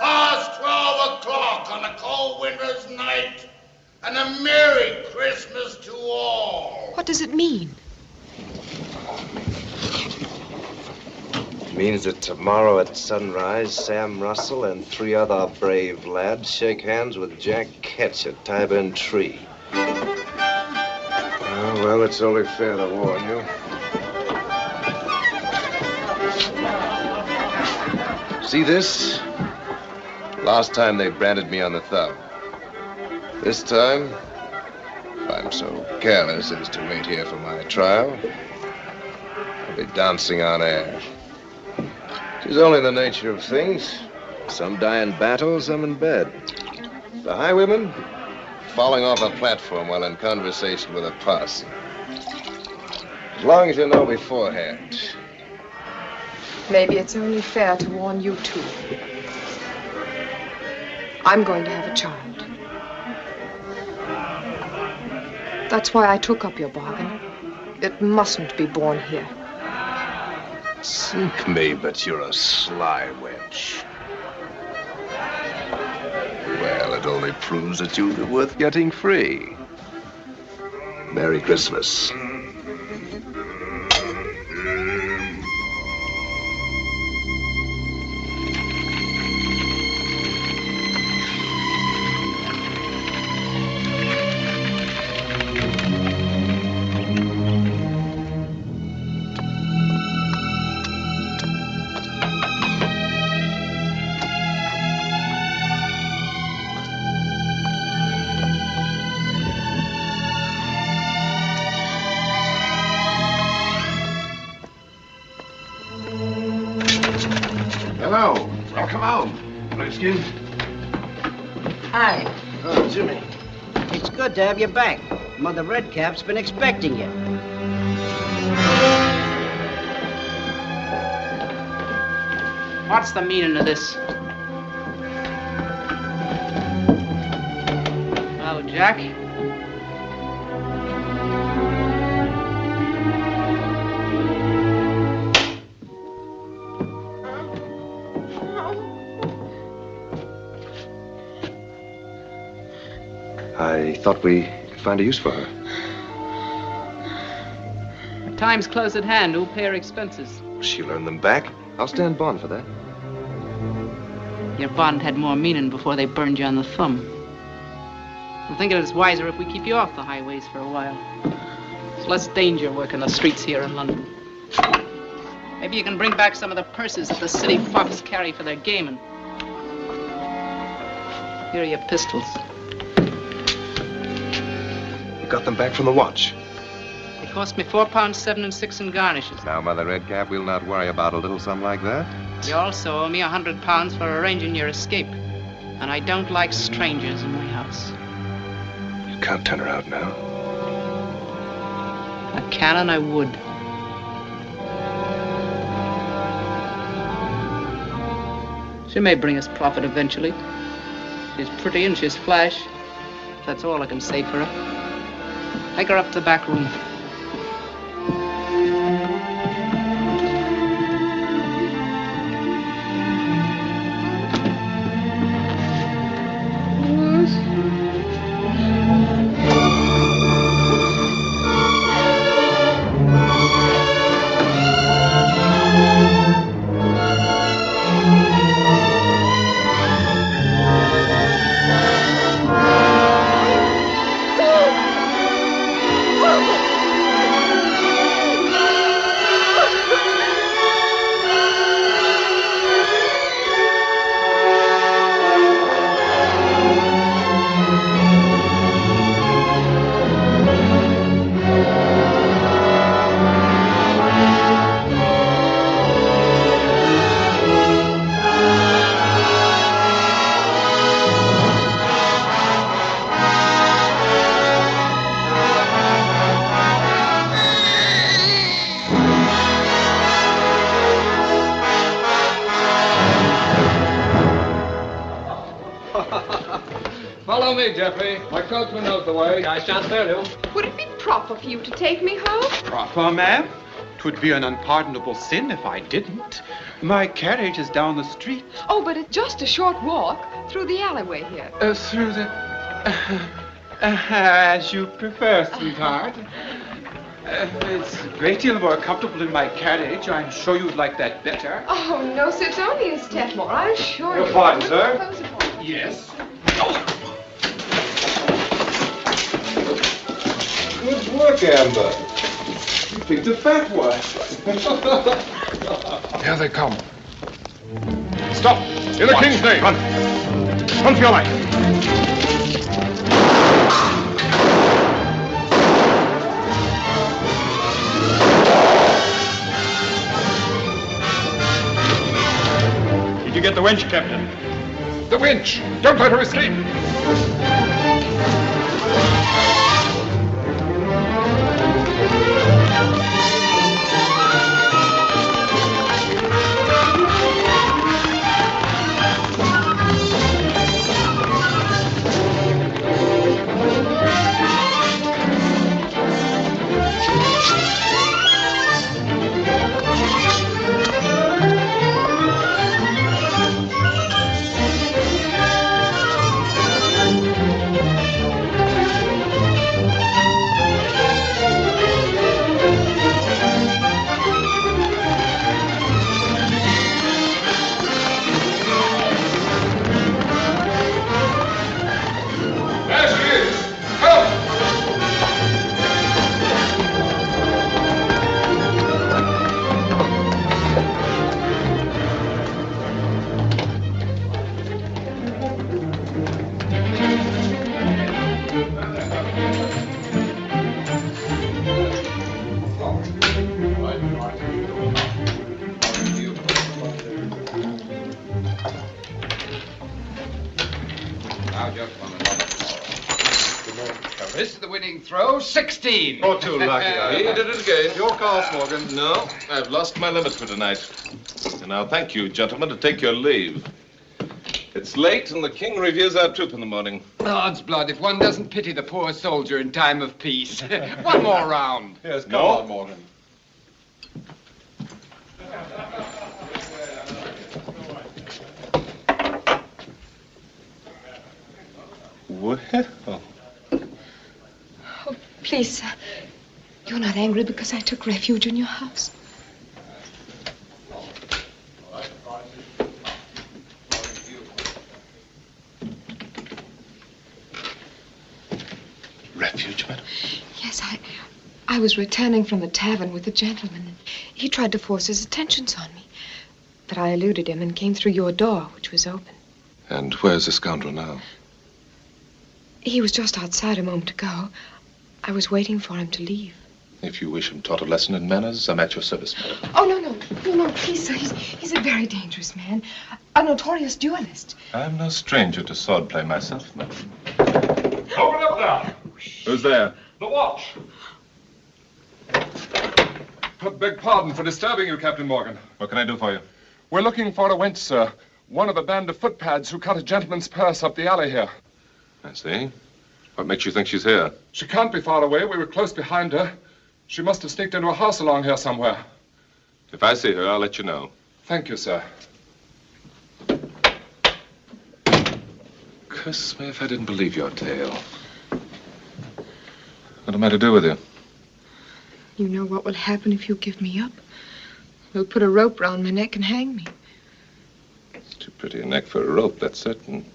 Speaker 9: Past 12 o'clock on a cold winter's night, and a Merry Christmas to all.
Speaker 3: What does it mean?
Speaker 5: It means that tomorrow at sunrise, Sam Russell and 3 other brave lads shake hands with Jack Ketch at Tyburn Tree. Oh, well, it's only fair to warn you. See this? Last time they branded me on the thumb. This time, if I'm so careless as to wait here for my trial, I'll be dancing on air. It's only the nature of things. Some die in battle, some in bed. The highwaymen, falling off a platform while in conversation with a parson. As long as you know beforehand.
Speaker 3: Maybe it's only fair to warn you too. I'm going to have a child. That's why I took up your bargain. It mustn't be born here.
Speaker 5: Sink me, but you're a sly wench. Well, it only proves that you'll be worth getting free. Merry Christmas.
Speaker 15: Hello. Welcome home. Blueskin.
Speaker 20: Hi.
Speaker 15: Oh, Jimmy.
Speaker 20: It's good to have you back. Mother Redcap's been expecting you.
Speaker 21: What's the meaning of this? Oh, Jack?
Speaker 5: I thought we could find a use for her.
Speaker 21: Time's close at hand. Who'll pay her expenses?
Speaker 5: She'll earn them back. I'll stand bond for that.
Speaker 21: Your bond had more meaning before they burned you on the thumb. I'm thinking it's wiser if we keep you off the highways for a while. There's less danger working the streets here in London. Maybe you can bring back some of the purses that the city fops carry for their gaming. Here are your pistols.
Speaker 5: You got them back from the watch.
Speaker 21: They cost me £4 7 6 in garnishes.
Speaker 5: Now, Mother Redcap, we'll not worry about a little something like that.
Speaker 21: You also owe me £100 for arranging your escape. And I don't like strangers in my house.
Speaker 5: You can't turn her out now.
Speaker 21: I can and I would. She may bring us profit eventually. She's pretty and she's flash. That's all I can say for her. Take her up to the back room.
Speaker 2: Follow me, Geoffrey. My coachman knows the way. I shan't fail you.
Speaker 3: Would it be proper for you to take me home?
Speaker 10: Proper, ma'am? 'Twould be an unpardonable sin if I didn't. My carriage is down the street.
Speaker 3: Oh, but it's just a short walk through the alleyway here.
Speaker 10: Through the... as you prefer, sweetheart. It's a great deal more comfortable in my carriage. I'm sure you'd like that better.
Speaker 3: Oh, no, sir. It's only a step more. I assure you.
Speaker 10: Your pardon, sir?
Speaker 3: Close upon you.
Speaker 10: Yes.
Speaker 8: Good work, Amber. You picked a fat one.
Speaker 5: Here they come.
Speaker 8: Stop! In the king's name! Run! Run for your life! Did you get the wench, Captain?
Speaker 5: The winch! Don't let her escape! This is the winning throw, 16.
Speaker 1: Oh, too lucky.
Speaker 5: He did it again.
Speaker 1: Your call, Morgan. No, I've lost my limit for tonight. And now thank you, gentlemen, to take your leave. It's late, and the king reviews our troop in the morning.
Speaker 5: Odds blood, if one doesn't pity the poor soldier in time of peace. One more round.
Speaker 1: Yes, come on, Morgan. Well...
Speaker 3: Oh, please, sir. You're not angry because I took refuge in your house.
Speaker 1: Refuge, madam?
Speaker 3: Yes, I was returning from the tavern with a gentleman, and he tried to force his attentions on me. But I eluded him and came through your door, which was open.
Speaker 1: And where's the scoundrel now?
Speaker 3: He was just outside a moment ago. I was waiting for him to leave.
Speaker 1: If you wish him taught a lesson in manners, I'm at your service, madam.
Speaker 3: Oh, no, please, sir. He's a very dangerous man. A notorious duelist.
Speaker 1: I'm no stranger to swordplay myself, madam.
Speaker 2: Open up there.
Speaker 1: Who's there?
Speaker 2: The watch.
Speaker 11: I beg pardon for disturbing you, Captain Morgan.
Speaker 22: What can I do for you?
Speaker 11: We're looking for a wench, sir. One of a band of footpads who cut a gentleman's purse up the alley here.
Speaker 22: I see. What makes you think she's here?
Speaker 11: She can't be far away. We were close behind her. She must have sneaked into a house along here somewhere.
Speaker 22: If I see her, I'll let you know.
Speaker 11: Thank you, sir.
Speaker 22: Curse me if I didn't believe your tale. What am I to do with you?
Speaker 3: You know what will happen if you give me up? They'll put a rope round my neck and hang me.
Speaker 22: Too pretty a neck for a rope, that's certain.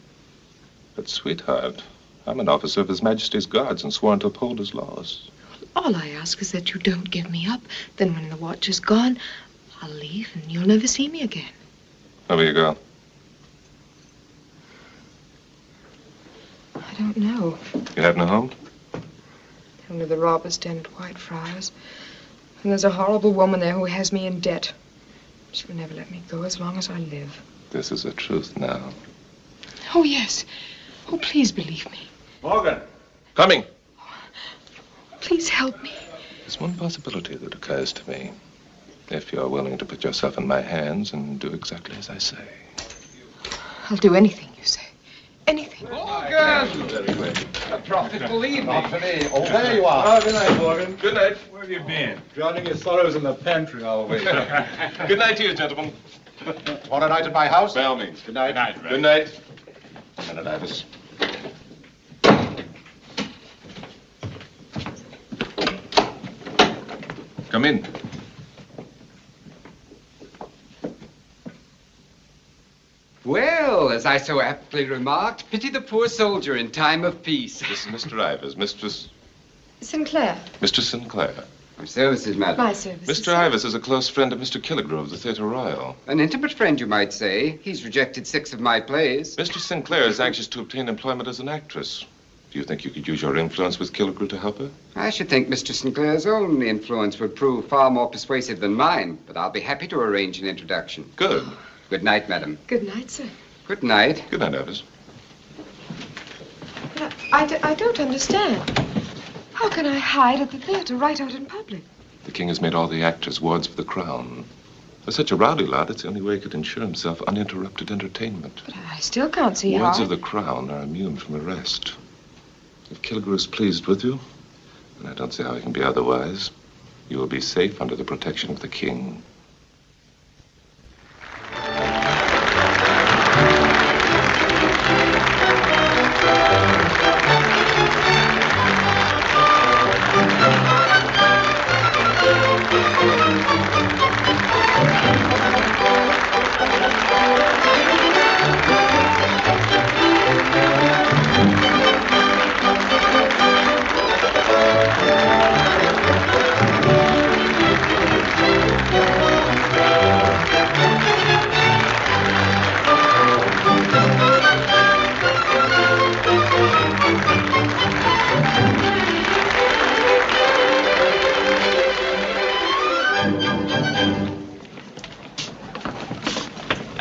Speaker 22: But, sweetheart, I'm an officer of His Majesty's Guards and sworn to uphold his laws.
Speaker 3: All I ask is that you don't give me up. Then when the watch is gone, I'll leave and you'll never see me again.
Speaker 22: Where will you go?
Speaker 3: I don't know.
Speaker 22: You have no home?
Speaker 3: Only the robber's den at Whitefriars. And there's a horrible woman there who has me in debt. She'll never let me go as long as I live.
Speaker 22: This is the truth now.
Speaker 3: Oh, yes. Oh, please believe me.
Speaker 22: Morgan! Coming!
Speaker 3: Please help me.
Speaker 22: There's one possibility that occurs to me. If you're willing to put yourself in my hands and do exactly as I say.
Speaker 3: I'll do anything you say. Anything.
Speaker 11: Morgan! A profitable evening.
Speaker 22: Oh, there you are.
Speaker 11: Oh, good night, Morgan.
Speaker 22: Good night.
Speaker 11: Where have you been? Drowning your sorrows in the pantry always.
Speaker 22: Good night to you, gentlemen.
Speaker 17: Want a night at my house?
Speaker 22: By all means.
Speaker 17: Good night.
Speaker 22: Good night.
Speaker 17: Lieutenant Ivis.
Speaker 22: Come in.
Speaker 23: Well, as I so aptly remarked, pity the poor soldier in time of peace.
Speaker 22: This is Mr. Ivers, Mistress
Speaker 3: Sinclair.
Speaker 22: Sinclair.
Speaker 23: My services, madam.
Speaker 3: My services.
Speaker 22: Mr. Ivers is a close friend of Mr. Killigrew of the Theatre Royal.
Speaker 23: An intimate friend, you might say. He's rejected 6 of my plays.
Speaker 22: Mr. Sinclair is anxious to obtain employment as an actress. Do you think you could use your influence with Killigrew to help her?
Speaker 23: I should think Mr. Sinclair's own influence would prove far more persuasive than mine, but I'll be happy to arrange an introduction.
Speaker 22: Good.
Speaker 23: Good night, madam.
Speaker 3: Good night, sir.
Speaker 23: Good night.
Speaker 22: Good night, Ivers.
Speaker 3: But I don't understand. How can I hide at the theater right out in public?
Speaker 22: The king has made all the actors wards for the crown. For such a rowdy lot, it's the only way he could ensure himself uninterrupted entertainment.
Speaker 3: But I still can't see
Speaker 22: Wards
Speaker 3: how.
Speaker 22: of the crown are immune from arrest. If Killigrew is pleased with you, and I don't see how he can be otherwise, you will be safe under the protection of the king.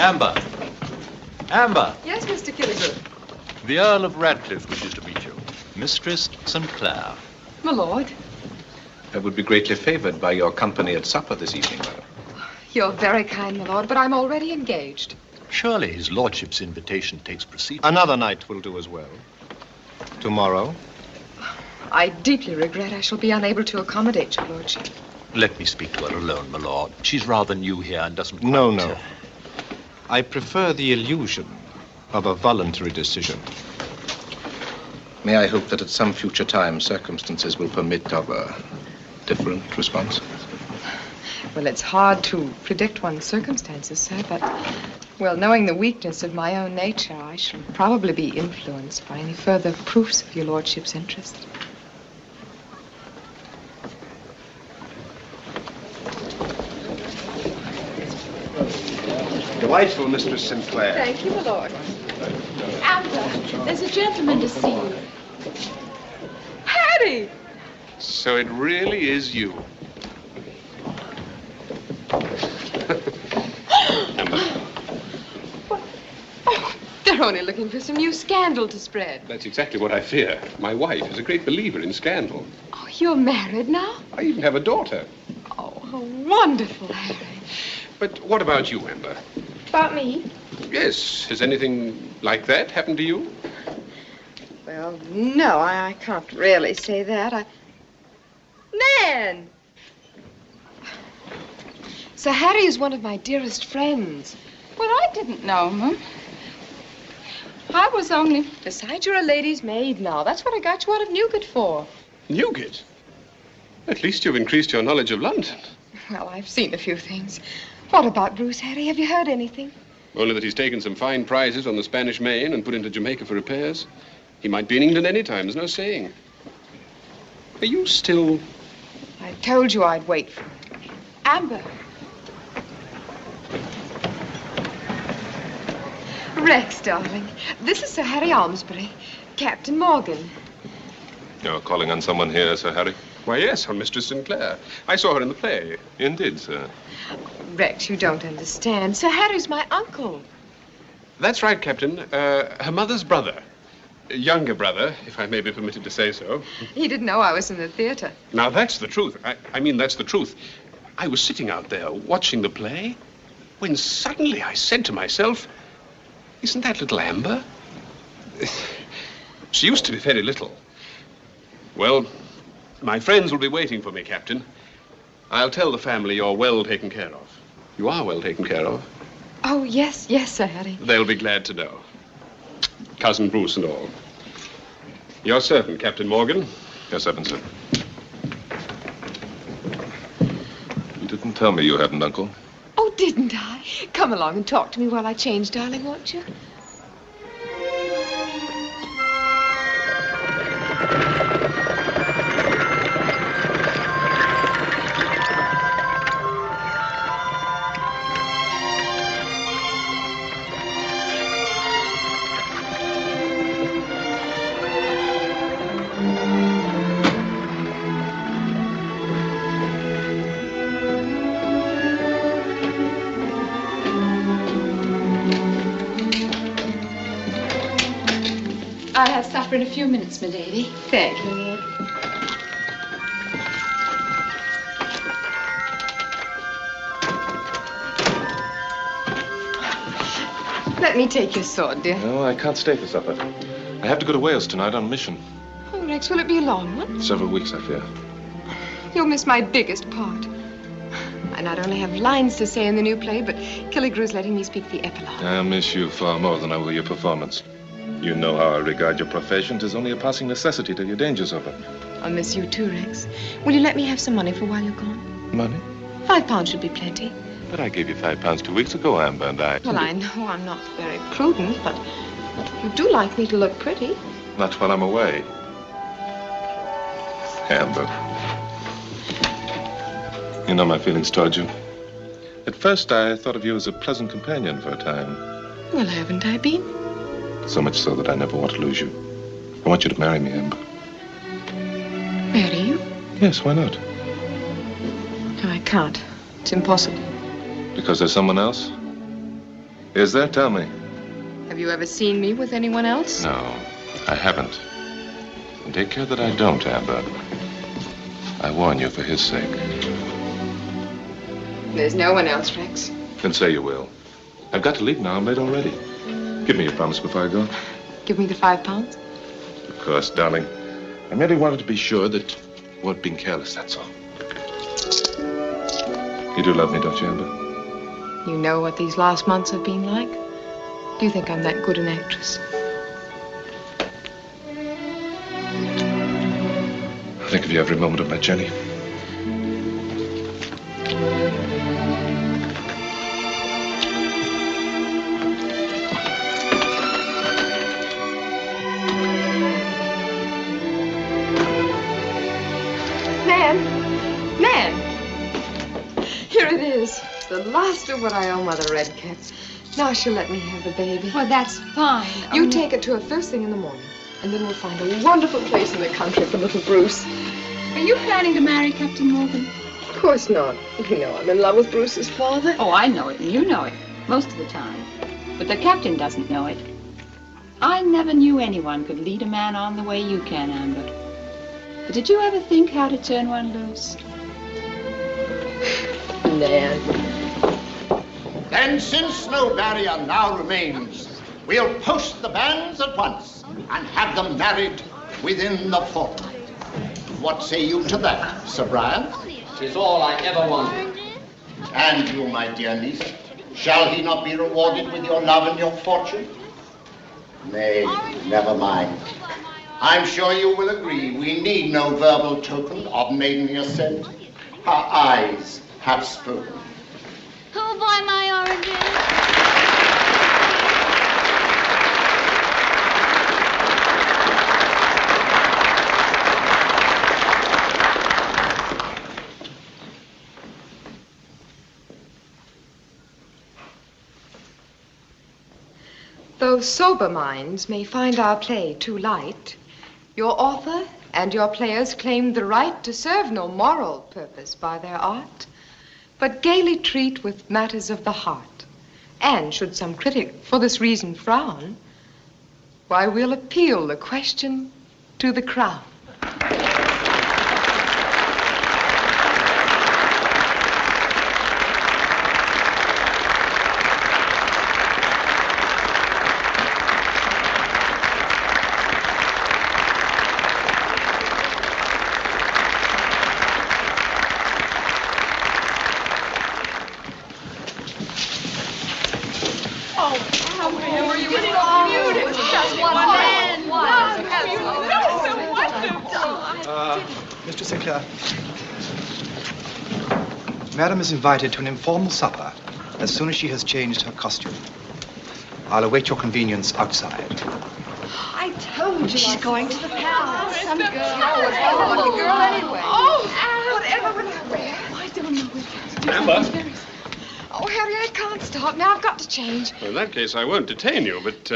Speaker 24: Amber. Amber.
Speaker 3: Yes, Mr. Killigrew.
Speaker 24: The Earl of Radcliffe wishes to meet you. Mistress Sinclair.
Speaker 3: My lord,
Speaker 15: I would be greatly favored by your company at supper this evening, madam.
Speaker 3: you're very kind, my lord, but I'm already engaged.
Speaker 24: Surely his lordship's invitation takes precedence.
Speaker 25: Another night will do as well. Tomorrow?
Speaker 3: I deeply regret I shall be unable to accommodate your lordship.
Speaker 24: Let me speak to her alone, my lord. She's rather new here and doesn't quite...
Speaker 25: No. I prefer the illusion of a voluntary decision.
Speaker 15: May I hope that at some future time circumstances will permit of a different response?
Speaker 3: Well, it's hard to predict one's circumstances, sir, but, well, knowing the weakness of my own nature, I shall probably be influenced by any further proofs of your lordship's interest.
Speaker 1: Delightful, Mistress Sinclair.
Speaker 19: Thank you, my lord. Amber, there's a gentleman to see you.
Speaker 3: Hattie!
Speaker 22: So it really is you.
Speaker 3: They're only looking for some new scandal to spread.
Speaker 8: That's exactly what I fear. My wife is a great believer in scandal.
Speaker 3: Oh, you're married now?
Speaker 8: I even have a daughter.
Speaker 3: Oh, how Oh, wonderful, Harry.
Speaker 8: But what about you, Amber?
Speaker 3: About me?
Speaker 8: Yes. Has anything like that happened to you?
Speaker 3: Well, no, I can't really say that. Nan! Sir Harry is one of my dearest friends.
Speaker 19: Well, I didn't know, Mum. I was only...
Speaker 3: Besides, you're a lady's maid now. That's what I got you out of Newgate for.
Speaker 8: Newgate? At least you've increased your knowledge of London.
Speaker 3: Well, I've seen a few things. What about Bruce, Harry? Have you heard anything?
Speaker 8: Only that he's taken some fine prizes on the Spanish Main and put into Jamaica for repairs. He might be in England any time, there's no saying. Are you still...
Speaker 3: I told you I'd wait for it. Amber. Rex, darling. This is Sir Harry Almesbury, Captain Morgan.
Speaker 22: You're calling on someone here, Sir Harry?
Speaker 8: Why, yes, on Mistress Sinclair. I saw her in the play.
Speaker 22: Indeed, sir.
Speaker 3: Rex, you don't understand. Sir Harry's my uncle.
Speaker 8: That's right, Captain. Her mother's brother. Younger brother, if I may be permitted to say so.
Speaker 3: He didn't know I was in the theater.
Speaker 8: Now, that's the truth. I mean, that's the truth. I was sitting out there watching the play when suddenly I said to myself, isn't that little Amber? She used to be very little. Well, my friends will be waiting for me, Captain. I'll tell the family you're well taken care of. You are well taken care of.
Speaker 3: Oh, yes, Sir Harry.
Speaker 8: They'll be glad to know. Cousin Bruce and all. Your servant, Captain Morgan.
Speaker 22: Your servant, sir. You didn't tell me you had an uncle.
Speaker 3: Oh, didn't I? Come along and talk to me while I change, darling, won't you?
Speaker 19: I'll have supper in a few minutes, milady.
Speaker 3: Thank you, Ned. Let me take your sword, dear.
Speaker 22: No, I can't stay for supper. I have to go to Wales tonight on a mission.
Speaker 3: Oh, Rex, will it be a long one?
Speaker 22: Several weeks, I fear.
Speaker 3: You'll miss my biggest part. I not only have lines to say in the new play, but Killigrew's letting me speak the epilogue.
Speaker 22: I'll miss you far more than I will your performance. You know how I regard your profession. 'Tis only a passing necessity till your danger's over.
Speaker 3: I'll miss you too, Rex. Will you let me have some money for while you're gone?
Speaker 22: Money?
Speaker 3: £5 should be plenty.
Speaker 22: But I gave you £5 2 weeks ago, Amber, and I...
Speaker 3: Well, I know I'm not very prudent, but you do like me to look pretty.
Speaker 22: Not while I'm away. Amber. You know my feelings towards you. At first, I thought of you as a pleasant companion for a time.
Speaker 3: Well, haven't I been?
Speaker 22: So much so that I never want to lose you. I want you to marry me, Amber.
Speaker 3: Marry you?
Speaker 22: Yes, why not?
Speaker 3: No, I can't. It's impossible.
Speaker 22: Because there's someone else? Is there? Tell me.
Speaker 3: Have you ever seen me with anyone else?
Speaker 22: No, I haven't. And take care that I don't, Amber. I warn you for his sake.
Speaker 3: There's no one else, Rex.
Speaker 22: Then say you will. I've got to leave now. I'm late already. Give me your promise before I go.
Speaker 3: Give me the £5?
Speaker 22: Of course, darling. I merely wanted to be sure that you weren't being careless, that's all. You do love me, don't you, Amber?
Speaker 3: You know what these last months have been like? Do you think I'm that good an actress?
Speaker 22: I think of you every moment of my journey.
Speaker 3: Nan! Here it is. The last of what I owe Mother Redcap. Now she'll let me have the baby.
Speaker 19: Well, that's fine.
Speaker 3: You take it to her first thing in the morning, and then we'll find a wonderful place in the country for little Bruce.
Speaker 19: Are you planning to marry Captain Morgan?
Speaker 3: Of course not. You know I'm in love with Bruce's father.
Speaker 19: Oh, I know it, and you know it. Most of the time. But the captain doesn't know it. I never knew anyone could lead a man on the way you can, Amber. But did you ever think how to turn one loose?
Speaker 3: Nan.
Speaker 9: Then, since no barrier now remains, we'll post the banns at once and have them married within the fortnight. What say you to that, Sir Brian?
Speaker 20: 'Tis all I ever wanted.
Speaker 9: And you, my dear niece, shall he not be rewarded with your love and your fortune? Nay, never mind. I'm sure you will agree we need no verbal token of maidenly assent. Her eyes have spoken.
Speaker 6: Who'll buy my oranges?
Speaker 3: Though sober minds may find our play too light, your author and your players claim the right to serve no moral purpose by their art, but gaily treat with matters of the heart. And should some critic for this reason frown, why, we'll appeal the question to the Crown.
Speaker 7: Mr. Sinclair. Madam is invited to an informal supper as soon as she has changed her costume. I'll await your convenience outside.
Speaker 3: I told you.
Speaker 4: She's going to the palace.
Speaker 3: Some girl. Oh, girl anyway. Oh, whatever will I wear? I don't know what
Speaker 8: Amber?
Speaker 3: Oh, Harry, I can't stop. Now I've got to change.
Speaker 8: Well, in that case, I won't detain you, but,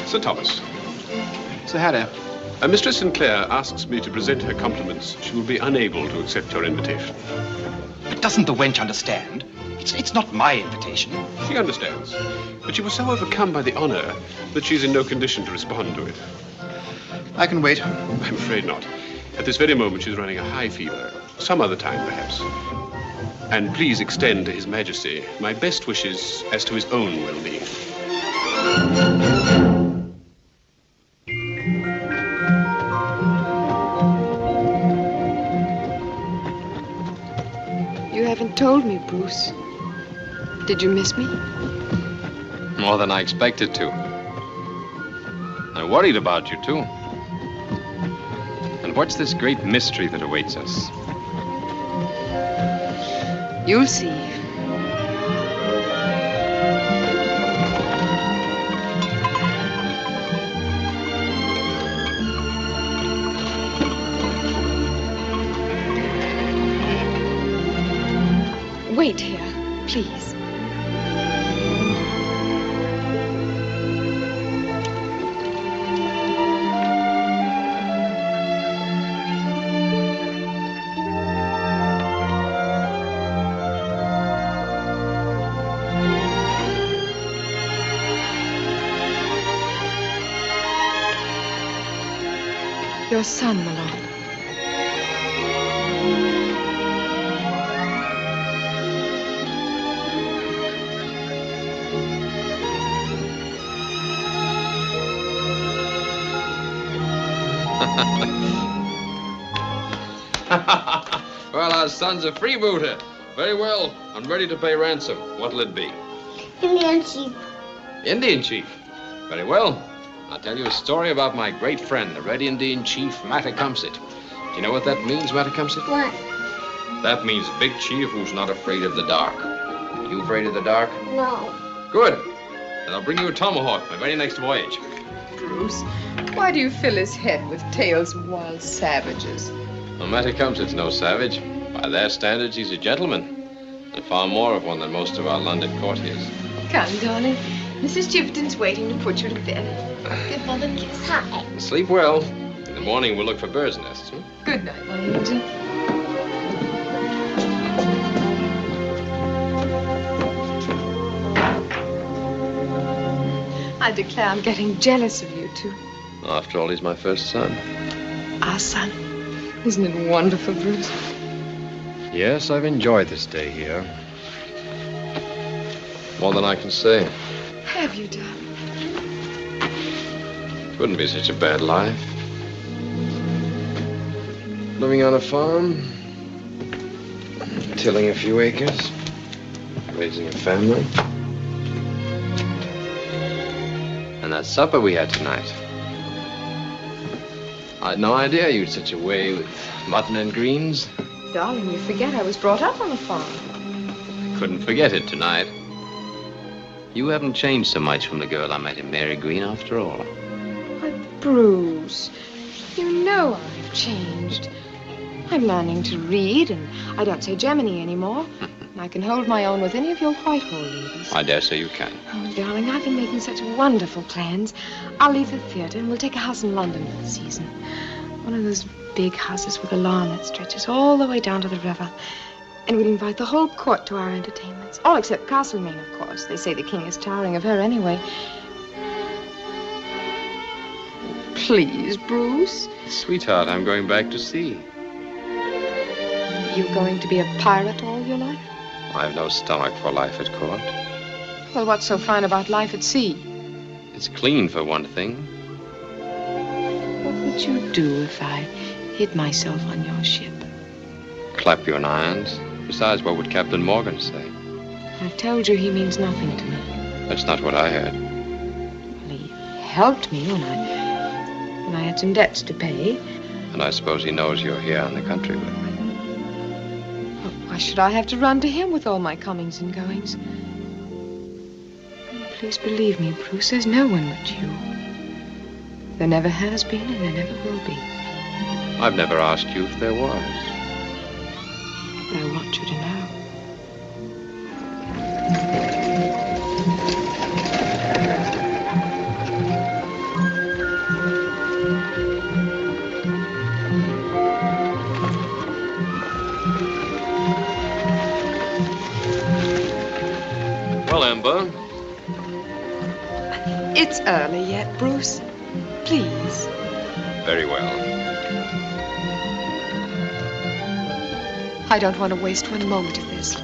Speaker 8: Sir Thomas.
Speaker 7: Sir Harry.
Speaker 8: Mistress Sinclair asks me to present her compliments. She will be unable to accept your invitation.
Speaker 7: But doesn't the wench understand? It's not my invitation.
Speaker 8: She understands. But she was so overcome by the honor that she's in no condition to respond to it.
Speaker 7: I can wait.
Speaker 8: I'm afraid not. At this very moment, she's running a high fever. Some other time, perhaps. And please extend to His Majesty my best wishes as to his own well-being.
Speaker 3: You haven't told me, Bruce. Did you miss me?
Speaker 5: More than I expected to. I worried about you, too. And what's this great mystery that awaits us?
Speaker 3: You'll see. Wait here, please. Your son, my lord.
Speaker 5: Well, our son's a freebooter. Very well. I'm ready to pay ransom. What'll it be?
Speaker 6: Indian chief.
Speaker 5: Indian chief. Very well. I'll tell you a story about my great friend, the Red Indian chief, Matacumsit. Do you know what that means, Matacumsit?
Speaker 6: What?
Speaker 5: That means big chief who's not afraid of the dark. Are you afraid of the dark?
Speaker 6: No.
Speaker 5: Good. Then I'll bring you a tomahawk my very next voyage.
Speaker 3: Bruce, why do you fill his head with tales of wild savages?
Speaker 5: Well, Matacumsit's no savage. By their standards, he's a gentleman. And far more of one than most of our London courtiers.
Speaker 3: Come, darling. Mrs. Chiverton's waiting to put you to bed. Give Mother a kiss. Hi.
Speaker 5: Sleep well. In the morning, we'll look for birds' nests.
Speaker 3: Good night, my angel. I declare I'm getting jealous of you two.
Speaker 5: After all, he's my first son.
Speaker 3: Our son. Isn't it wonderful, Bruce?
Speaker 5: Yes, I've enjoyed this day here. More than I can say.
Speaker 3: Have you, darling?
Speaker 5: It wouldn't be such a bad life. Living on a farm, tilling a few acres, raising a family. And that supper we had tonight. I'd no idea you'd such a way with mutton and greens.
Speaker 3: Darling, you forget I was brought up on a farm.
Speaker 5: Couldn't forget it tonight. You haven't changed so much from the girl I met in Mary Green after all.
Speaker 3: Why, Bruce, you know I've changed. I'm learning to read, and I don't say Gemini anymore. And I can hold my own with any of your Whitehall ladies.
Speaker 5: I dare say you can.
Speaker 3: Oh, darling, I've been making such wonderful plans. I'll leave the theater and we'll take a house in London for the season. One of those big houses with a lawn that stretches all the way down to the river. And we'll invite the whole court to our entertainments. All except Castlemaine, of course. They say the king is tiring of her anyway. Please, Bruce.
Speaker 5: Sweetheart, I'm going back to sea.
Speaker 3: You going to be a pirate all your life?
Speaker 5: I've no stomach for life at court.
Speaker 3: Well, what's so fine about life at sea?
Speaker 5: It's clean, for one thing.
Speaker 3: What would you do if I hid myself on your ship?
Speaker 5: Clap you in irons. Besides, what would Captain Morgan say?
Speaker 3: I've told you he means nothing to me.
Speaker 5: That's not what I heard.
Speaker 3: Well, he helped me when I had some debts to pay.
Speaker 5: And I suppose he knows you're here in the country with me.
Speaker 3: Why should I have to run to him with all my comings and goings? Please believe me, Bruce, there's no one but you. There never has been and there never will be.
Speaker 5: I've never asked you if there was.
Speaker 3: But I want you to know.
Speaker 5: Well, Ember.
Speaker 3: It's early yet, Bruce. Please.
Speaker 5: Very well.
Speaker 3: I don't want to waste one moment of this.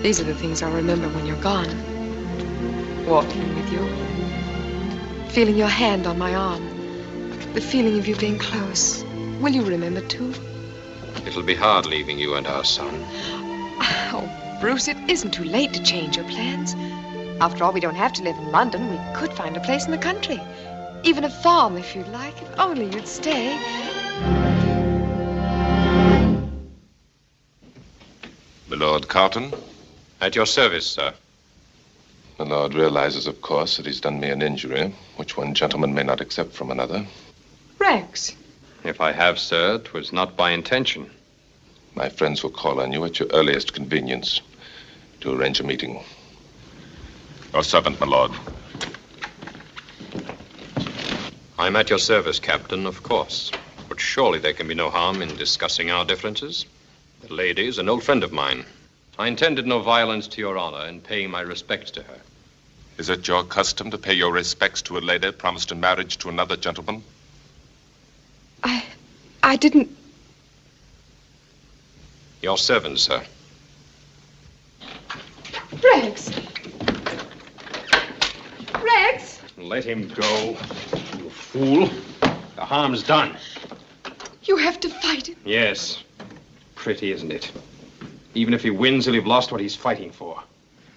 Speaker 3: These are the things I'll remember when you're gone. Walking with you. Feeling your hand on my arm. The feeling of you being close. Will you remember, too?
Speaker 5: It'll be hard leaving you and our son.
Speaker 3: Oh, Bruce, it isn't too late to change your plans. After all, we don't have to live in London. We could find a place in the country. Even a farm, if you'd like. If only you'd stay.
Speaker 22: My Lord Carton?
Speaker 5: At your service, sir.
Speaker 22: My Lord realizes, of course, that he's done me an injury, which one gentleman may not accept from another.
Speaker 3: Rex.
Speaker 5: If I have, sir, 'twas not by intention.
Speaker 22: My friends will call on you at your earliest convenience to arrange a meeting. Your servant, my lord.
Speaker 5: I'm at your service, Captain, of course. But surely there can be no harm in discussing our differences. The lady is an old friend of mine. I intended no violence to your honor in paying my respects to her.
Speaker 22: Is it your custom to pay your respects to a lady promised in marriage to another gentleman?
Speaker 3: I didn't...
Speaker 5: Your servant, sir.
Speaker 3: Rex! Rex!
Speaker 5: Let him go, you fool. The harm's done.
Speaker 3: You have to fight him.
Speaker 5: Yes. Pretty, isn't it? Even if he wins, he'll have lost what he's fighting for.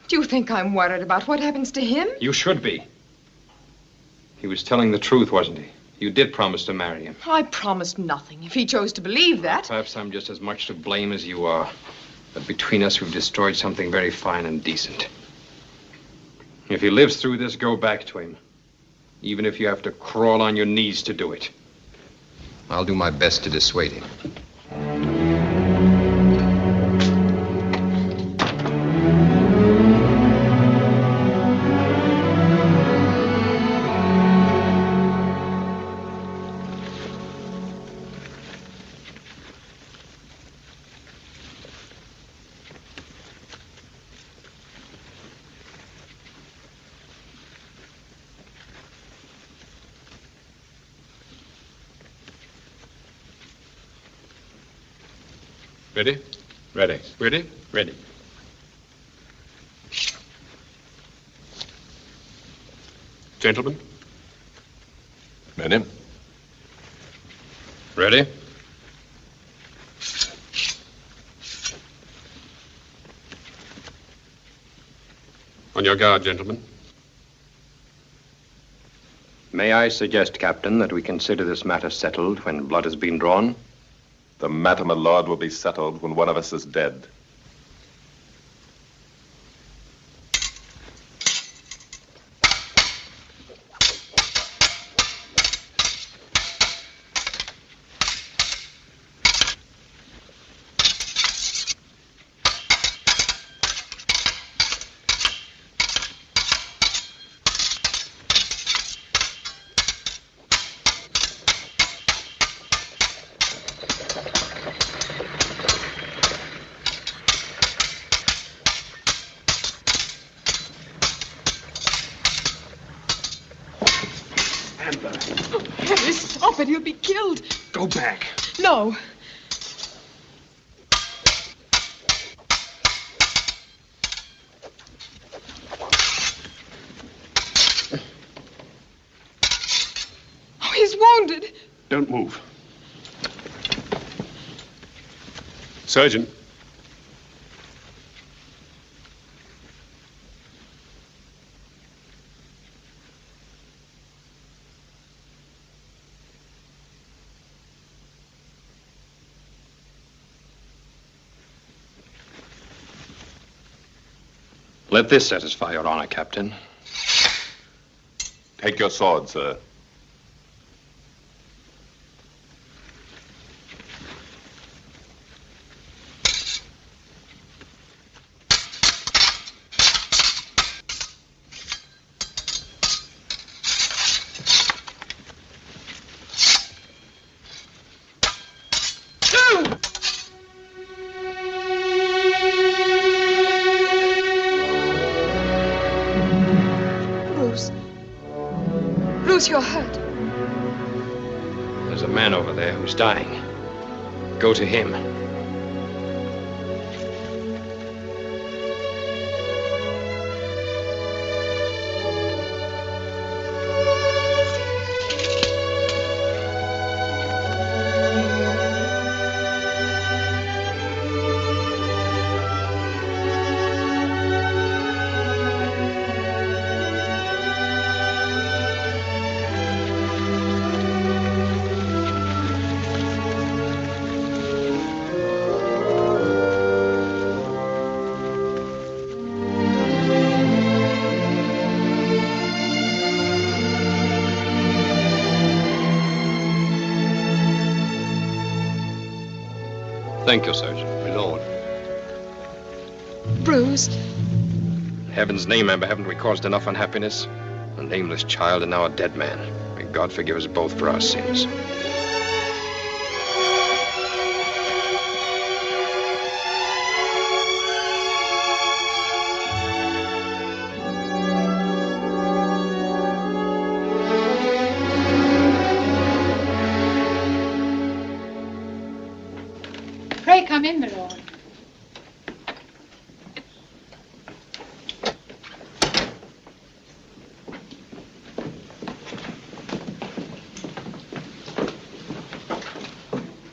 Speaker 3: Do you think I'm worried about what happens to him?
Speaker 5: You should be. He was telling the truth, wasn't he? You did promise to marry him.
Speaker 3: I promised nothing. If he chose to believe that...
Speaker 5: Perhaps I'm just as much to blame as you are. But between us, we've destroyed something very fine and decent. If he lives through this, go back to him. Even if you have to crawl on your knees to do it. I'll do my best to dissuade him.
Speaker 8: Ready?
Speaker 22: Ready.
Speaker 8: Ready? Ready. Gentlemen?
Speaker 22: Ready.
Speaker 8: Ready? On your guard, gentlemen.
Speaker 5: May I suggest, Captain, that we consider this matter settled when blood has been drawn?
Speaker 22: The matter, my lord, will be settled when one of us is dead.
Speaker 3: Henry, stop it. He'll be killed.
Speaker 8: Go back.
Speaker 3: No. Oh, he's wounded.
Speaker 8: Don't move. Surgeon.
Speaker 5: Let this satisfy your honor, Captain.
Speaker 22: Take your sword, sir.
Speaker 3: Bruce, you're hurt.
Speaker 5: There's a man over there who's dying. Go to him. Thank you, Surgeon. My lord.
Speaker 3: Bruce.
Speaker 5: In heaven's name, Amber, haven't we caused enough unhappiness? A nameless child and now a dead man. May God forgive us both for our sins.
Speaker 19: Pray come in, my lord.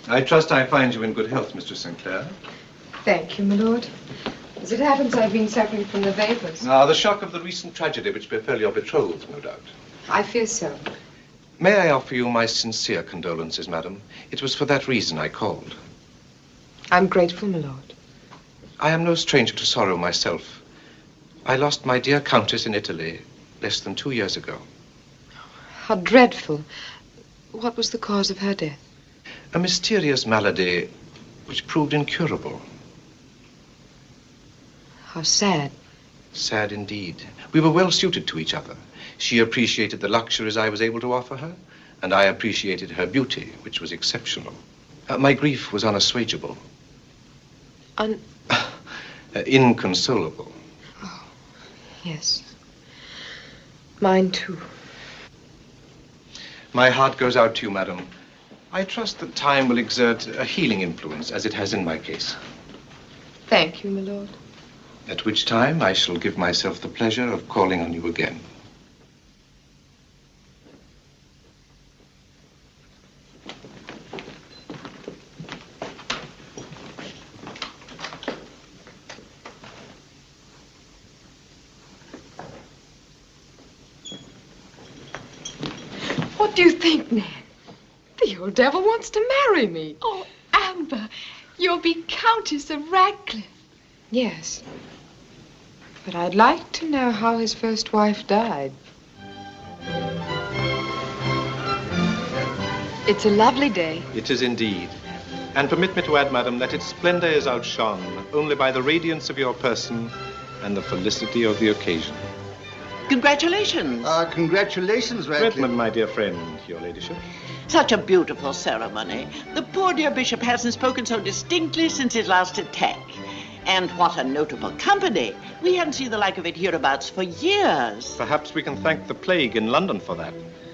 Speaker 7: I trust I find you in good health, Mr. Sinclair.
Speaker 3: Thank you, my lord. As it happens, I've been suffering from the vapors.
Speaker 7: The shock of the recent tragedy which befell your betrothed, no doubt.
Speaker 3: I fear so.
Speaker 7: May I offer you my sincere condolences, madam? It was for that reason I called.
Speaker 3: I'm grateful, my lord.
Speaker 7: I am no stranger to sorrow myself. I lost my dear Countess in Italy less than 2 years ago.
Speaker 3: How dreadful. What was the cause of her death?
Speaker 7: A mysterious malady which proved incurable.
Speaker 3: How sad.
Speaker 7: Sad indeed. We were well suited to each other. She appreciated the luxuries I was able to offer her, and I appreciated her beauty, which was exceptional. My grief was unassuageable. Inconsolable.
Speaker 3: Oh, yes. Mine, too.
Speaker 7: My heart goes out to you, madam. I trust that time will exert a healing influence, as it has in my case.
Speaker 3: Thank you, my lord.
Speaker 7: At which time I shall give myself the pleasure of calling on you again.
Speaker 3: What do you think, Nan? The old devil wants to marry me.
Speaker 12: Oh, Amber, you'll be Countess of Radcliffe.
Speaker 3: Yes. But I'd like to know how his first wife died. It's a lovely day.
Speaker 25: It is indeed. And permit me to add, madam, that its splendor is outshone only by the radiance of your person and the felicity of the occasion.
Speaker 13: Congratulations.
Speaker 14: Congratulations, Radcliffe.
Speaker 25: Redmond, my dear friend, your ladyship.
Speaker 13: Such a beautiful ceremony. The poor dear bishop hasn't spoken so distinctly since his last attack. And what a notable company. We hadn't seen the like of it hereabouts for years.
Speaker 25: Perhaps we can thank the plague in London for that.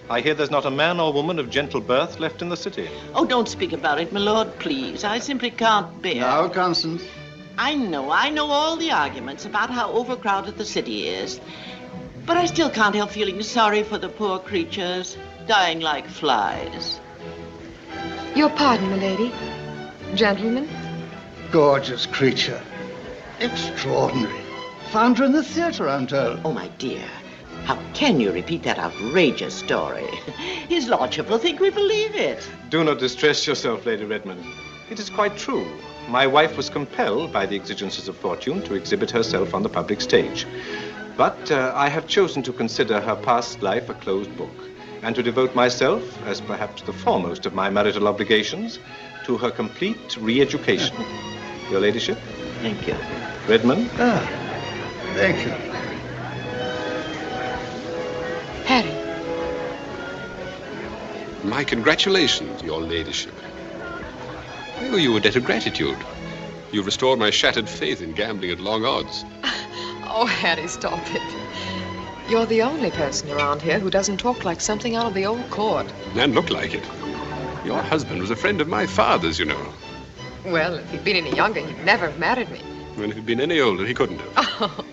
Speaker 25: I hear there's not a man or woman of gentle birth left in the city.
Speaker 13: Oh, don't speak about it, my lord, please. I simply can't bear.
Speaker 14: Now, Constance.
Speaker 13: I know all the arguments about how overcrowded the city is. But I still can't help feeling sorry for the poor creatures, dying like flies.
Speaker 3: Your pardon, milady. Gentlemen?
Speaker 14: Gorgeous creature. Extraordinary. Found her in the theater, I'm told.
Speaker 13: Oh, my dear. How can you repeat that outrageous story? His lordship will think we believe it.
Speaker 25: Do not distress yourself, Lady Redmond. It is quite true. My wife was compelled by the exigencies of fortune to exhibit herself on the public stage. But I have chosen to consider her past life a closed book, and to devote myself, as perhaps the foremost of my marital obligations, to her complete re-education. Your ladyship?
Speaker 13: Thank you.
Speaker 25: Redmond?
Speaker 14: Thank you.
Speaker 3: Harry.
Speaker 8: My congratulations, your ladyship. I owe you a debt of gratitude. You've restored my shattered faith in gambling at long odds.
Speaker 3: Oh, Harry, stop it. You're the only person around here who doesn't talk like something out of the old court.
Speaker 8: And look like it. Your husband was a friend of my father's, you know.
Speaker 3: Well, if he'd been any younger, he'd never have married me.
Speaker 8: When if he'd been any older, he couldn't have.
Speaker 3: Oh,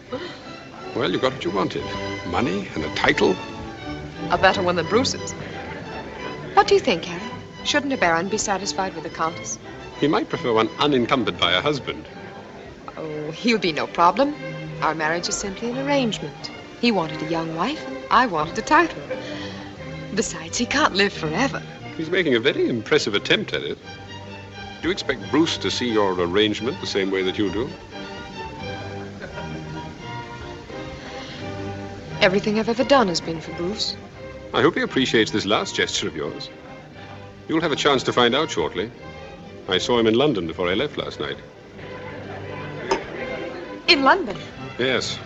Speaker 8: Well, you got what you wanted. Money and a title.
Speaker 3: a better one than Bruce's. What do you think, Harry? Shouldn't a baron be satisfied with a countess?
Speaker 8: He might prefer one unencumbered by a husband.
Speaker 3: Oh, he'll be no problem. Our marriage is simply an arrangement. He wanted a young wife, and I wanted a title. Besides, he can't live forever.
Speaker 8: He's making a very impressive attempt at it. Do you expect Bruce to see your arrangement the same way that you do?
Speaker 3: Everything I've ever done has been for Bruce.
Speaker 8: I hope he appreciates this last gesture of yours. You'll have a chance to find out shortly. I saw him in London before I left last night.
Speaker 3: In London?
Speaker 8: Yes.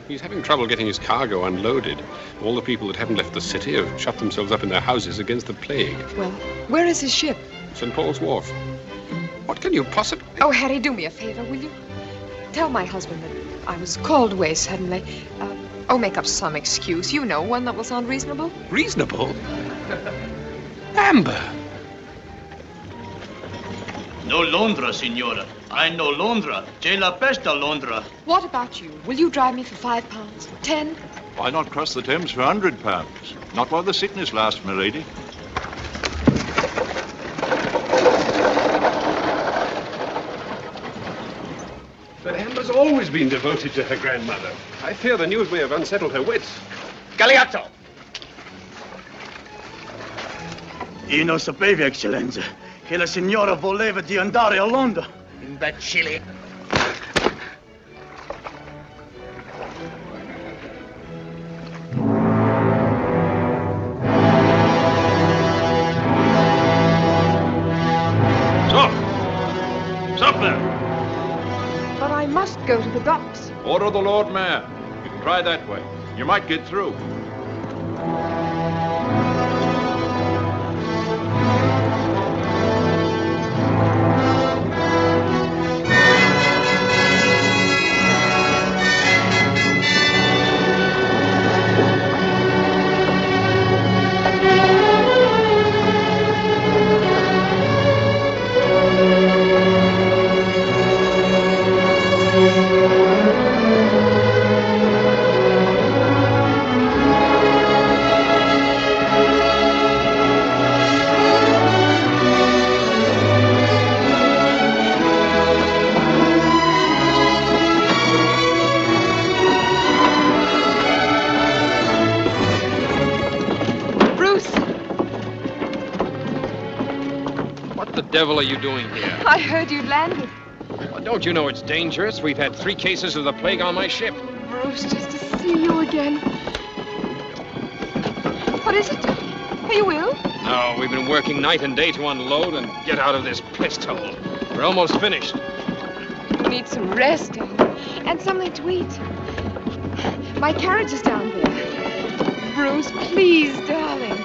Speaker 8: He's having trouble getting his cargo unloaded. All the people that haven't left the city have shut themselves up in their houses against the plague.
Speaker 3: Well, where is his ship?
Speaker 8: St. Paul's Wharf. What can you possibly...
Speaker 3: Oh, Harry, do me a favor, will you? Tell my husband that I was called away suddenly. Make up some excuse. You know, one that will sound reasonable.
Speaker 8: Reasonable? Amber!
Speaker 16: No Londra, signora. I know Londra. C'è la peste a Londra.
Speaker 3: What about you? Will you drive me for £5? 10?
Speaker 18: Why not cross the Thames for £100? Not while the sickness lasts, my lady.
Speaker 8: But Amber's always been devoted to her grandmother. I fear the news may have unsettled her wits.
Speaker 16: Galeazzo! Io non sapevo, Eccellenza, che la signora voleva di andare a Londra. Imbecille.
Speaker 18: Stop there!
Speaker 3: But I must go to the docks.
Speaker 18: Order the Lord Mayor. You can try that way. You might get through.
Speaker 5: devil are you doing here?
Speaker 3: I heard you'd landed.
Speaker 5: Well, don't you know it's dangerous? We've had 3 cases of the plague on my ship.
Speaker 3: Bruce, just to see you again. What is it? Are you ill?
Speaker 5: No, we've been working night and day to unload and get out of this pest hole. We're almost finished.
Speaker 3: You need some rest, darling, and something to eat. My carriage is down there. Bruce, please, darling.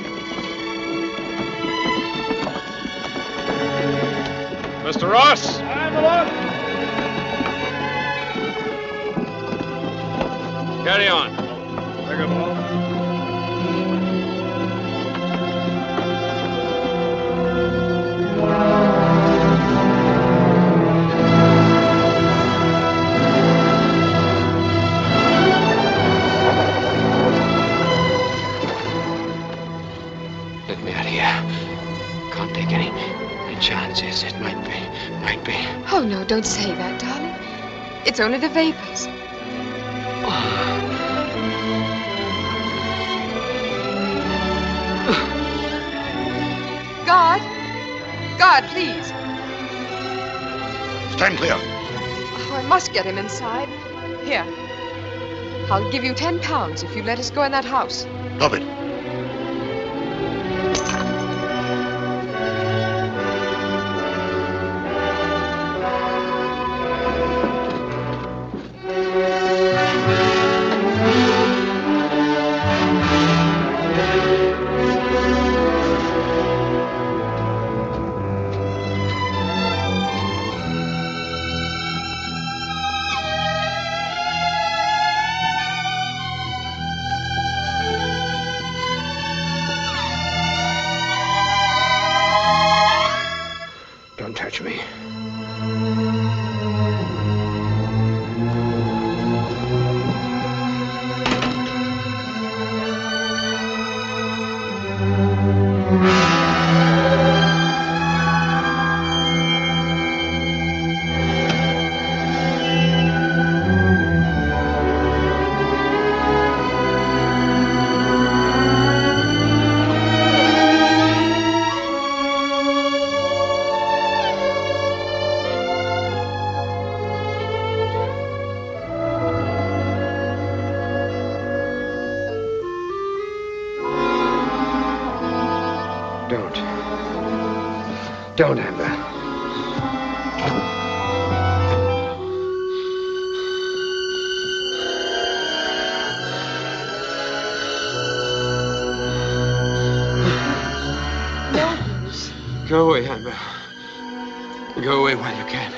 Speaker 5: Mr. Ross! Carry on. Let me out of here. Can't take any chances. It might be.
Speaker 3: Oh, no, don't say that, darling. It's only the vapors. Guard, please.
Speaker 9: Stand clear.
Speaker 3: Oh, I must get him inside. Here. I'll give you £10 if you let us go in that house.
Speaker 9: Stop it.
Speaker 5: Don't touch me. Don't, Amber.
Speaker 3: No, Bruce.
Speaker 5: Go away, Amber. Go away while you can.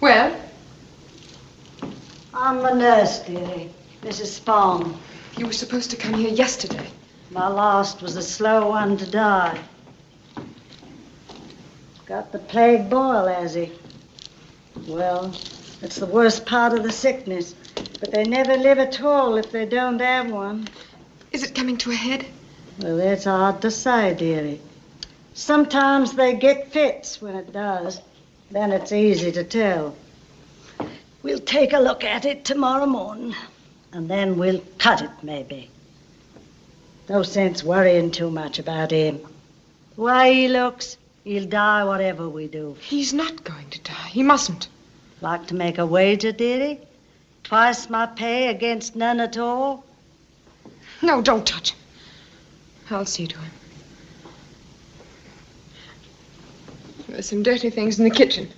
Speaker 3: Well?
Speaker 2: I'm the nurse, dearie. Mrs. Spong.
Speaker 3: You were supposed to come here yesterday.
Speaker 2: My last was a slow one to die. Got the plague boil, has he? Well, it's the worst part of the sickness. But they never live at all if they don't have one.
Speaker 3: Is it coming to a head?
Speaker 2: Well, that's hard to say, dearie. Sometimes they get fits when it does. Then it's easy to tell. We'll take a look at it tomorrow morning, and then we'll cut it, maybe. No sense worrying too much about him. The way he looks, he'll die whatever we do.
Speaker 3: He's not going to die. He mustn't.
Speaker 2: Like to make a wager, dearie? Twice my pay against none at all?
Speaker 3: No, don't touch him. I'll see to him. There's some dirty things in the kitchen.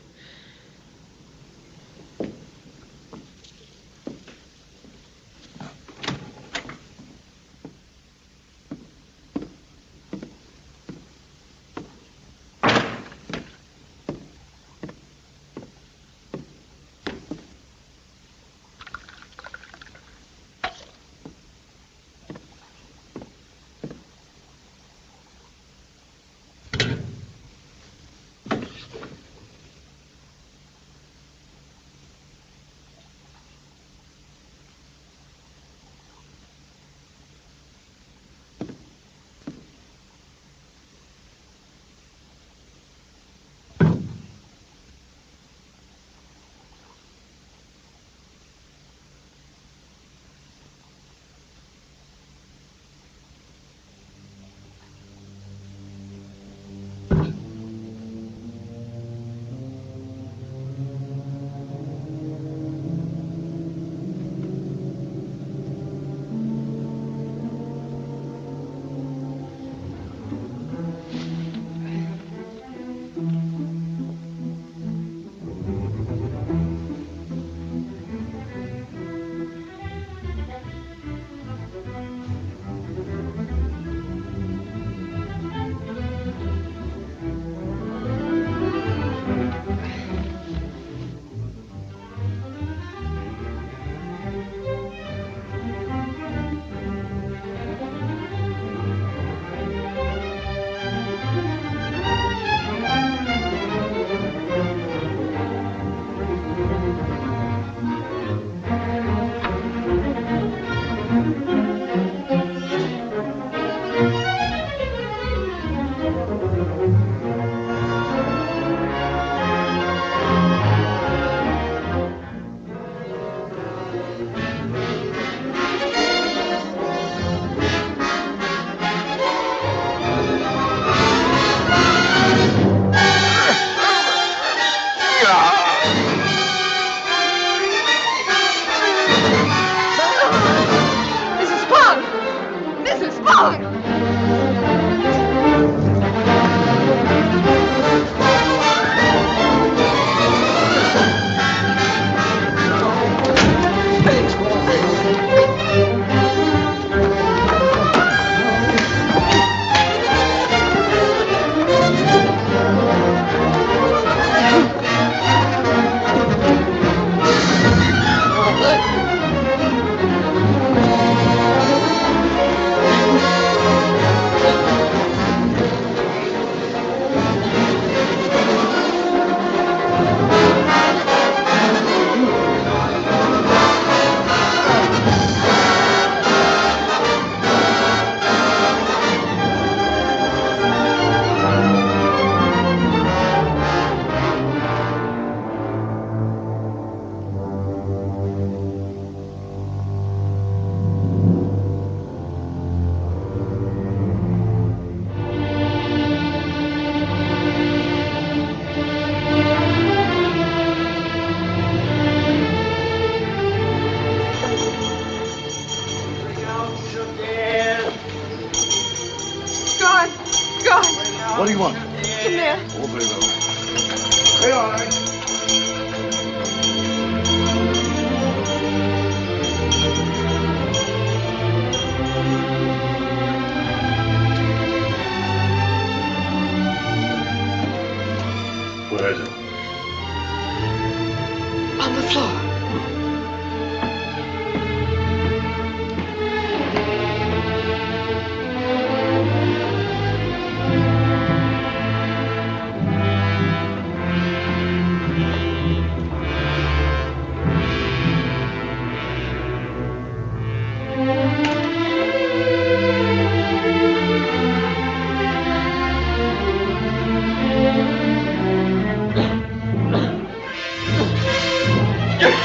Speaker 16: What do you want?
Speaker 3: In there.
Speaker 16: Oh, very well. Hey, all right. Where is it?
Speaker 3: On the floor.
Speaker 9: Yeah.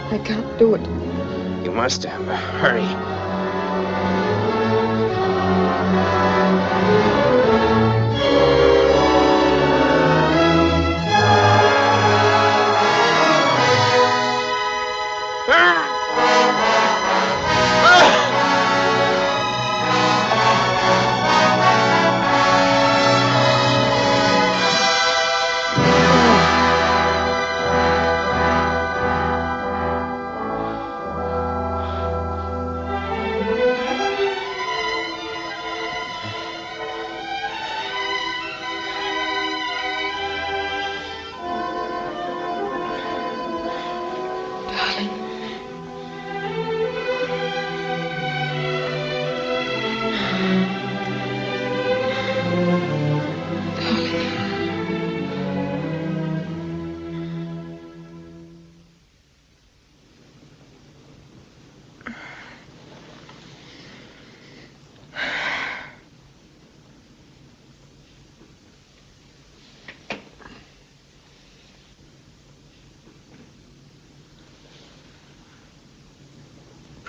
Speaker 3: I can't do it.
Speaker 5: You must, Amber. Hurry.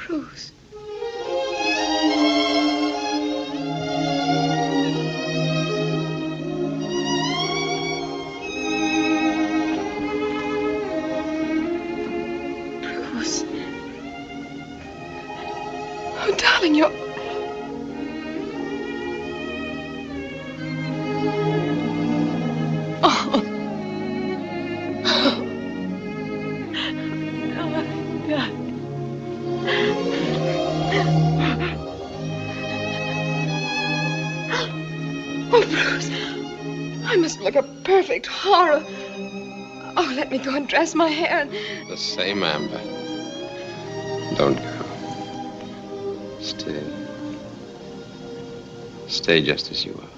Speaker 3: Bruce. Bruce. Oh, darling, you're... Oh. Oh, Bruce, I must look a perfect horror. Oh, let me go and dress my hair and...
Speaker 5: The same, Amber. Don't go. Stay. Stay just as you are.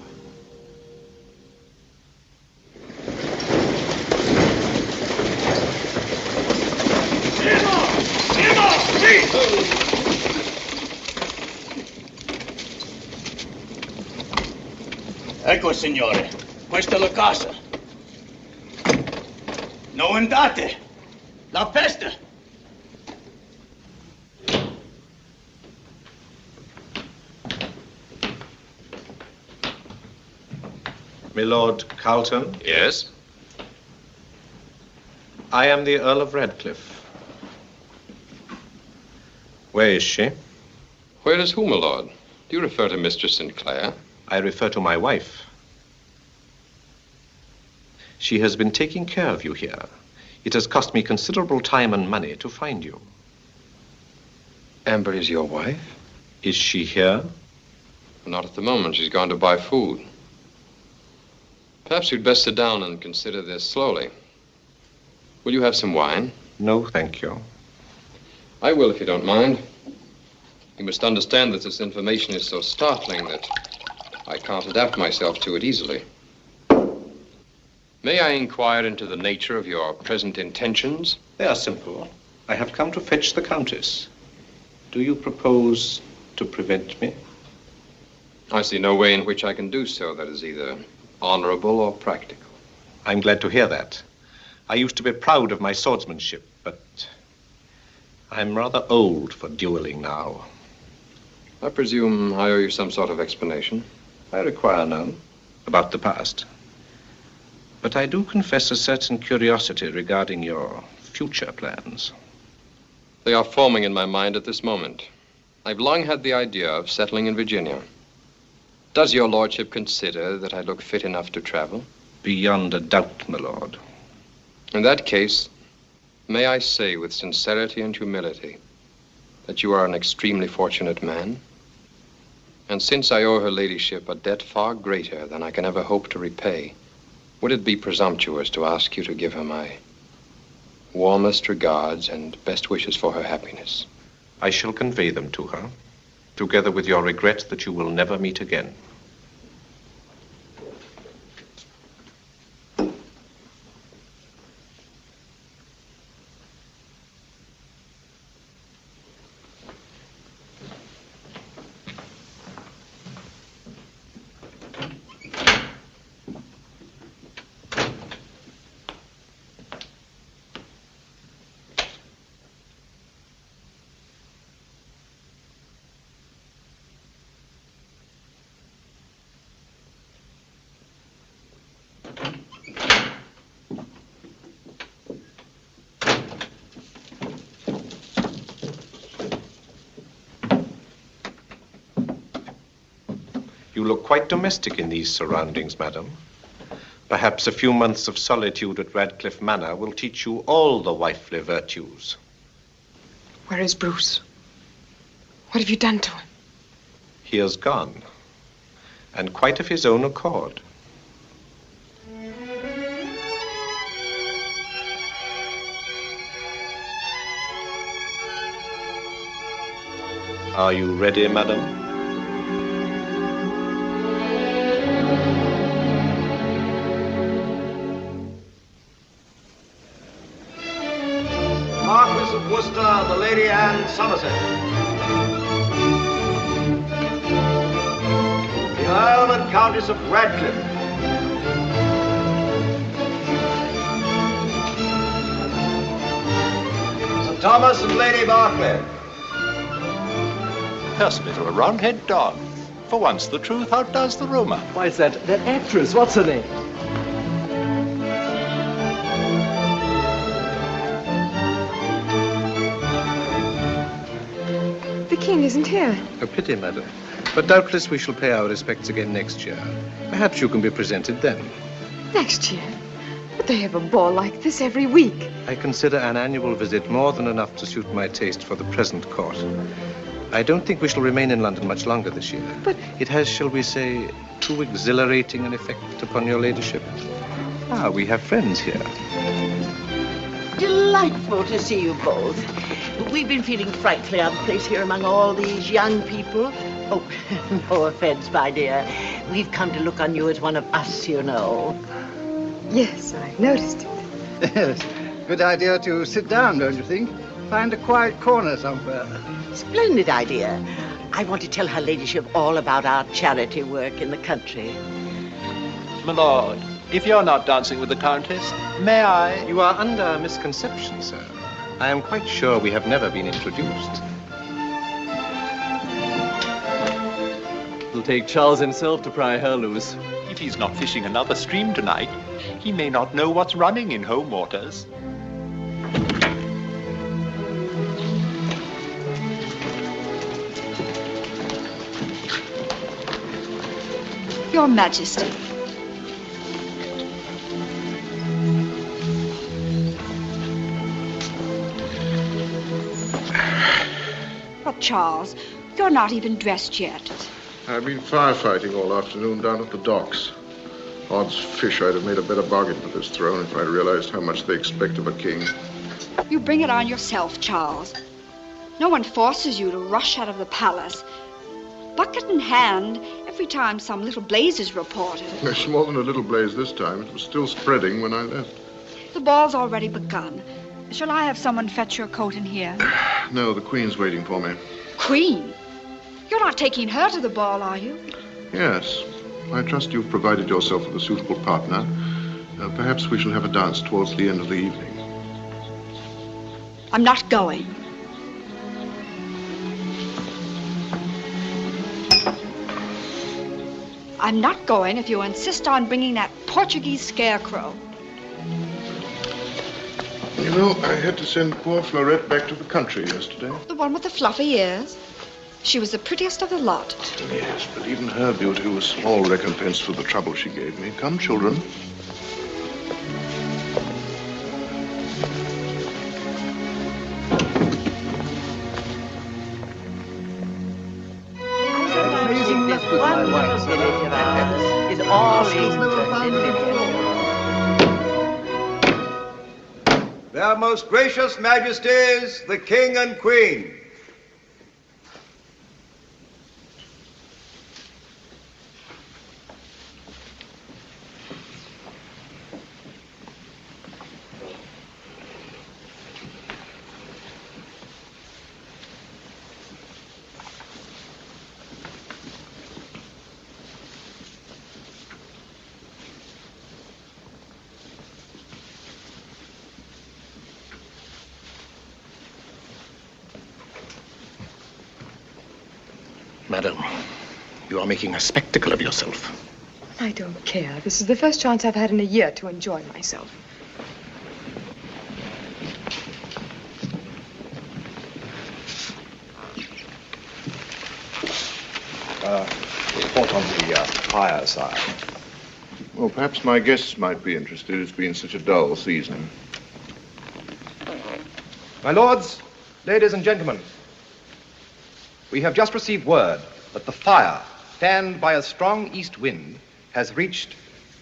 Speaker 16: Ecco, signore. Questa è la casa. Non andate. La peste.
Speaker 25: My Lord Carlton?
Speaker 5: Yes?
Speaker 25: I am the Earl of Radcliffe. Where is she?
Speaker 5: Where is who, my lord? Do you refer to Mistress Sinclair?
Speaker 25: I refer to my wife. She has been taking care of you here. It has cost me considerable time and money to find you.
Speaker 5: Amber is your wife?
Speaker 25: Is she here?
Speaker 5: Not at the moment. She's gone to buy food. Perhaps you'd best sit down and consider this slowly. Will you have some wine?
Speaker 25: No, thank you.
Speaker 5: I will, if you don't mind. You must understand that this information is so startling that I can't adapt myself to it easily. May I inquire into the nature of your present intentions?
Speaker 25: They are simple. I have come to fetch the Countess. Do you propose to prevent me?
Speaker 5: I see no way in which I can do so that is either honorable or practical.
Speaker 25: I'm glad to hear that. I used to be proud of my swordsmanship, but I'm rather old for dueling now.
Speaker 5: I presume I owe you some sort of explanation.
Speaker 25: I require none about the past. But I do confess a certain curiosity regarding your future plans.
Speaker 5: They are forming in my mind at this moment. I've long had the idea of settling in Virginia. Does your lordship consider that I look fit enough to travel?
Speaker 25: Beyond a doubt, my lord.
Speaker 5: In that case, may I say with sincerity and humility that you are an extremely fortunate man? And since I owe her ladyship a debt far greater than I can ever hope to repay, would it be presumptuous to ask you to give her my warmest regards and best wishes for her happiness?
Speaker 25: I shall convey them to her, together with your regret that you will never meet again. You look quite domestic in these surroundings, madam. Perhaps a few months of solitude at Radcliffe Manor will teach you all the wifely virtues.
Speaker 3: Where is Bruce? What have you done to him?
Speaker 25: He has gone, and quite of his own accord. Are you ready, madam?
Speaker 20: Marquis of Worcester, the Lady Anne Somerset. The Earl and Countess of Radcliffe. Sir Thomas and Lady Barclay.
Speaker 24: Personally, to a roundhead dog. For once, the truth outdoes the rumor.
Speaker 10: Why, it's that actress. What's her name?
Speaker 3: The king isn't here.
Speaker 25: A pity, madam. But doubtless we shall pay our respects again next year. Perhaps you can be presented then.
Speaker 3: Next year? But they have a ball like this every week.
Speaker 25: I consider an annual visit more than enough to suit my taste for the present court. I don't think we shall remain in London much longer this year.
Speaker 3: But
Speaker 25: it has, shall we say, too exhilarating an effect upon your ladyship. Ah, we have friends here.
Speaker 13: Delightful to see you both. We've been feeling frightfully out of place here among all these young people. Oh, no offense, my dear. We've come to look on you as one of us, you know.
Speaker 3: Yes, I've noticed it.
Speaker 14: Yes. Good idea to sit down, don't you think? Find a quiet corner somewhere.
Speaker 13: Splendid idea. I want to tell her ladyship all about our charity work in the country.
Speaker 24: My lord, if you're not dancing with the Countess, may I?
Speaker 25: You are under a misconception, sir. I am quite sure we have never been introduced.
Speaker 10: It'll take Charles himself to pry her loose.
Speaker 24: If he's not fishing another stream tonight, he may not know what's running in home waters.
Speaker 12: Your Majesty. But Charles, you're not even dressed yet.
Speaker 11: I've been firefighting all afternoon down at the docks. Odds fish, I'd have made a better bargain for this throne if I'd realized how much they expect of a king.
Speaker 12: You bring it on yourself, Charles. No one forces you to rush out of the palace. Bucket in hand, every time some little blaze is reported.
Speaker 11: There's more than a little blaze this time. It was still spreading when I left.
Speaker 12: The ball's already begun. Shall I have someone fetch your coat in here?
Speaker 11: No, the Queen's waiting for me.
Speaker 12: Queen? You're not taking her to the ball, are you?
Speaker 11: Yes. I trust you've provided yourself with a suitable partner. Perhaps we shall have a dance towards the end of the evening.
Speaker 12: I'm not going. I'm not going if you insist on bringing that Portuguese scarecrow.
Speaker 11: You know, I had to send poor Florette back to the country yesterday.
Speaker 12: The one with the fluffy ears? She was the prettiest of the lot.
Speaker 11: Yes, but even her beauty was small recompense for the trouble she gave me. Come, children.
Speaker 13: Is all
Speaker 17: Their most gracious majesties, the King and Queen.
Speaker 7: Madam, you are making a spectacle of yourself.
Speaker 3: I don't care. This is the first chance I've had in a year to enjoy myself.
Speaker 25: on the fire side.
Speaker 11: Well, perhaps my guests might be interested. It's been such a dull season.
Speaker 25: My lords, ladies and gentlemen, we have just received word that the fire, fanned by a strong east wind, has reached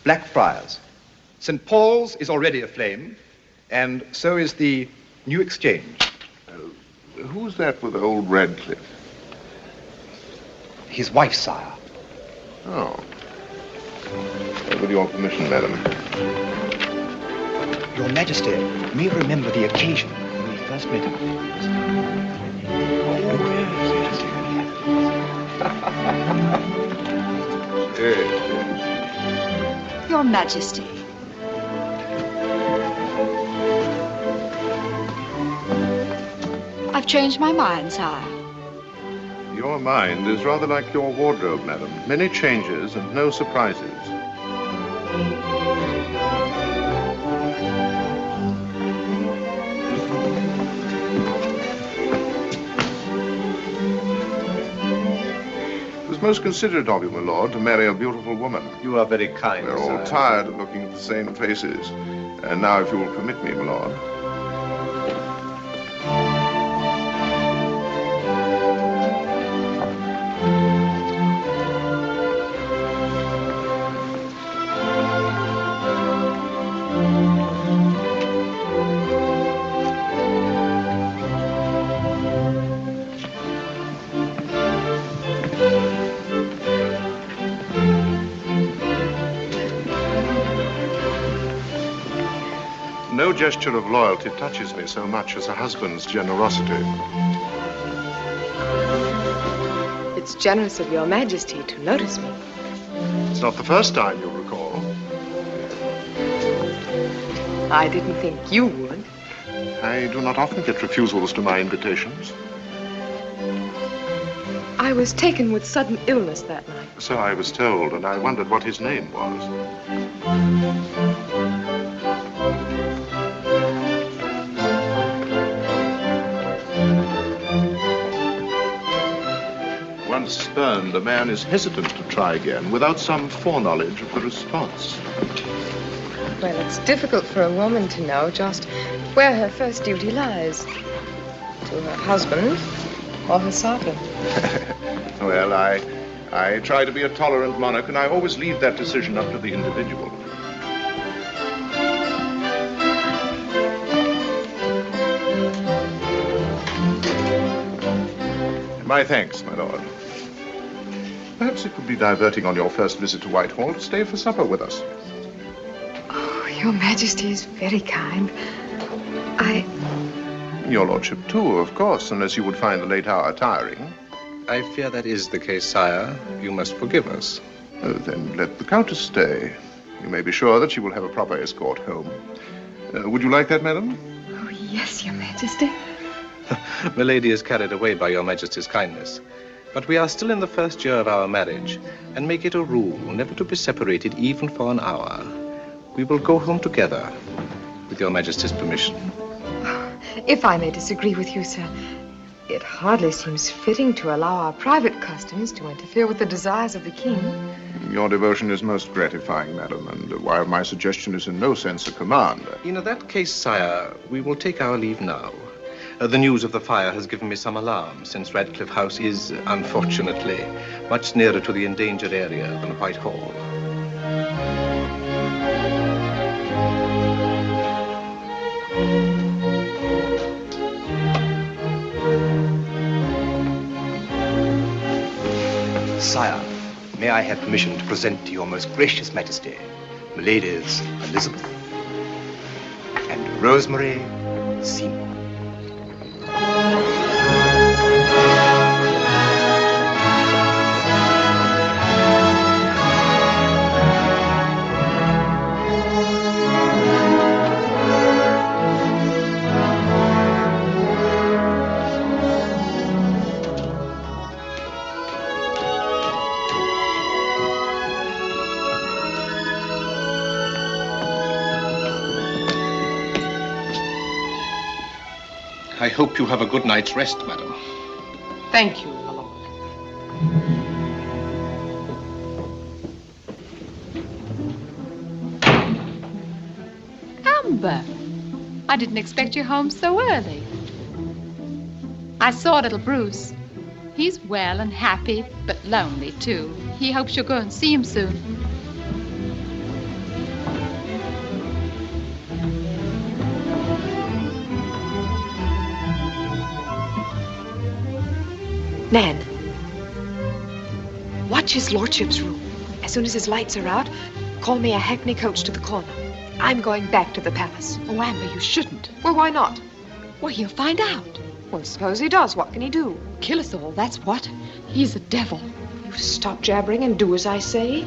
Speaker 25: Blackfriars. St. Paul's is already aflame, and so is the New Exchange.
Speaker 11: Who's that with old Radcliffe?
Speaker 25: His wife, sire.
Speaker 11: Oh. With your permission, madam.
Speaker 25: Your Majesty may remember the occasion when we first met him.
Speaker 12: Your Majesty. I've changed my mind, sire.
Speaker 11: Your mind is rather like your wardrobe, madam. Many changes and no surprises. It was most considerate of you, my lord, to marry a beautiful woman.
Speaker 25: You are very kind,
Speaker 11: We're all tired of looking at the same faces. And now, if you will permit me, my lord. No gesture of loyalty touches me so much as a husband's generosity.
Speaker 3: It's generous of your Majesty to notice me.
Speaker 11: It's not the first time, you'll recall.
Speaker 3: I didn't think you would.
Speaker 11: I do not often get refusals to my invitations.
Speaker 3: I was taken with sudden illness that night.
Speaker 11: So I was told, and I wondered what his name was. Once spurned, a man is hesitant to try again without some foreknowledge of the response.
Speaker 3: Well, it's difficult for a woman to know just where her first duty lies. To her husband or her sovereign.
Speaker 11: Well, I try to be a tolerant monarch, and I always leave that decision up to the individual. My thanks, my lord. Perhaps it would be diverting on your first visit to Whitehall to stay for supper with us.
Speaker 3: Oh, your Majesty is very kind.
Speaker 11: Your lordship, too, of course, unless you would find the late hour tiring.
Speaker 25: I fear that is the case, sire. You must forgive us.
Speaker 11: Oh, then let the Countess stay. You may be sure that she will have a proper escort home. Would you like that, madam?
Speaker 3: Oh, yes, your Majesty.
Speaker 25: Milady is carried away by your Majesty's kindness. But we are still in the first year of our marriage, and make it a rule never to be separated even for an hour. We will go home together, with your Majesty's permission.
Speaker 3: If I may disagree with you, sir, it hardly seems fitting to allow our private customs to interfere with the desires of the king.
Speaker 11: Your devotion is most gratifying, madam, and while my suggestion is in no sense a command...
Speaker 25: In that case, sire, we will take our leave now. The news of the fire has given me some alarm, since Radcliffe House is, unfortunately, much nearer to the endangered area than Whitehall. Sire, may I have permission to present to your most gracious Majesty, Miladies Elizabeth and Rosemary Seymour. I hope you have a good night's rest, madam.
Speaker 3: Thank you, my lord.
Speaker 19: Wilbur. I didn't expect you home so early. I saw little Bruce. He's well and happy, but lonely, too. He hopes you'll go and see him soon.
Speaker 3: Nan, watch his lordship's room. As soon as his lights are out, call me a hackney coach to the corner. I'm going back to the palace.
Speaker 19: Oh, Amber, you shouldn't.
Speaker 3: Well, why not?
Speaker 19: Well, he'll find out.
Speaker 3: Well, suppose he does. What can he do?
Speaker 19: Kill us all, that's what. He's a devil.
Speaker 3: You stop jabbering and do as I say.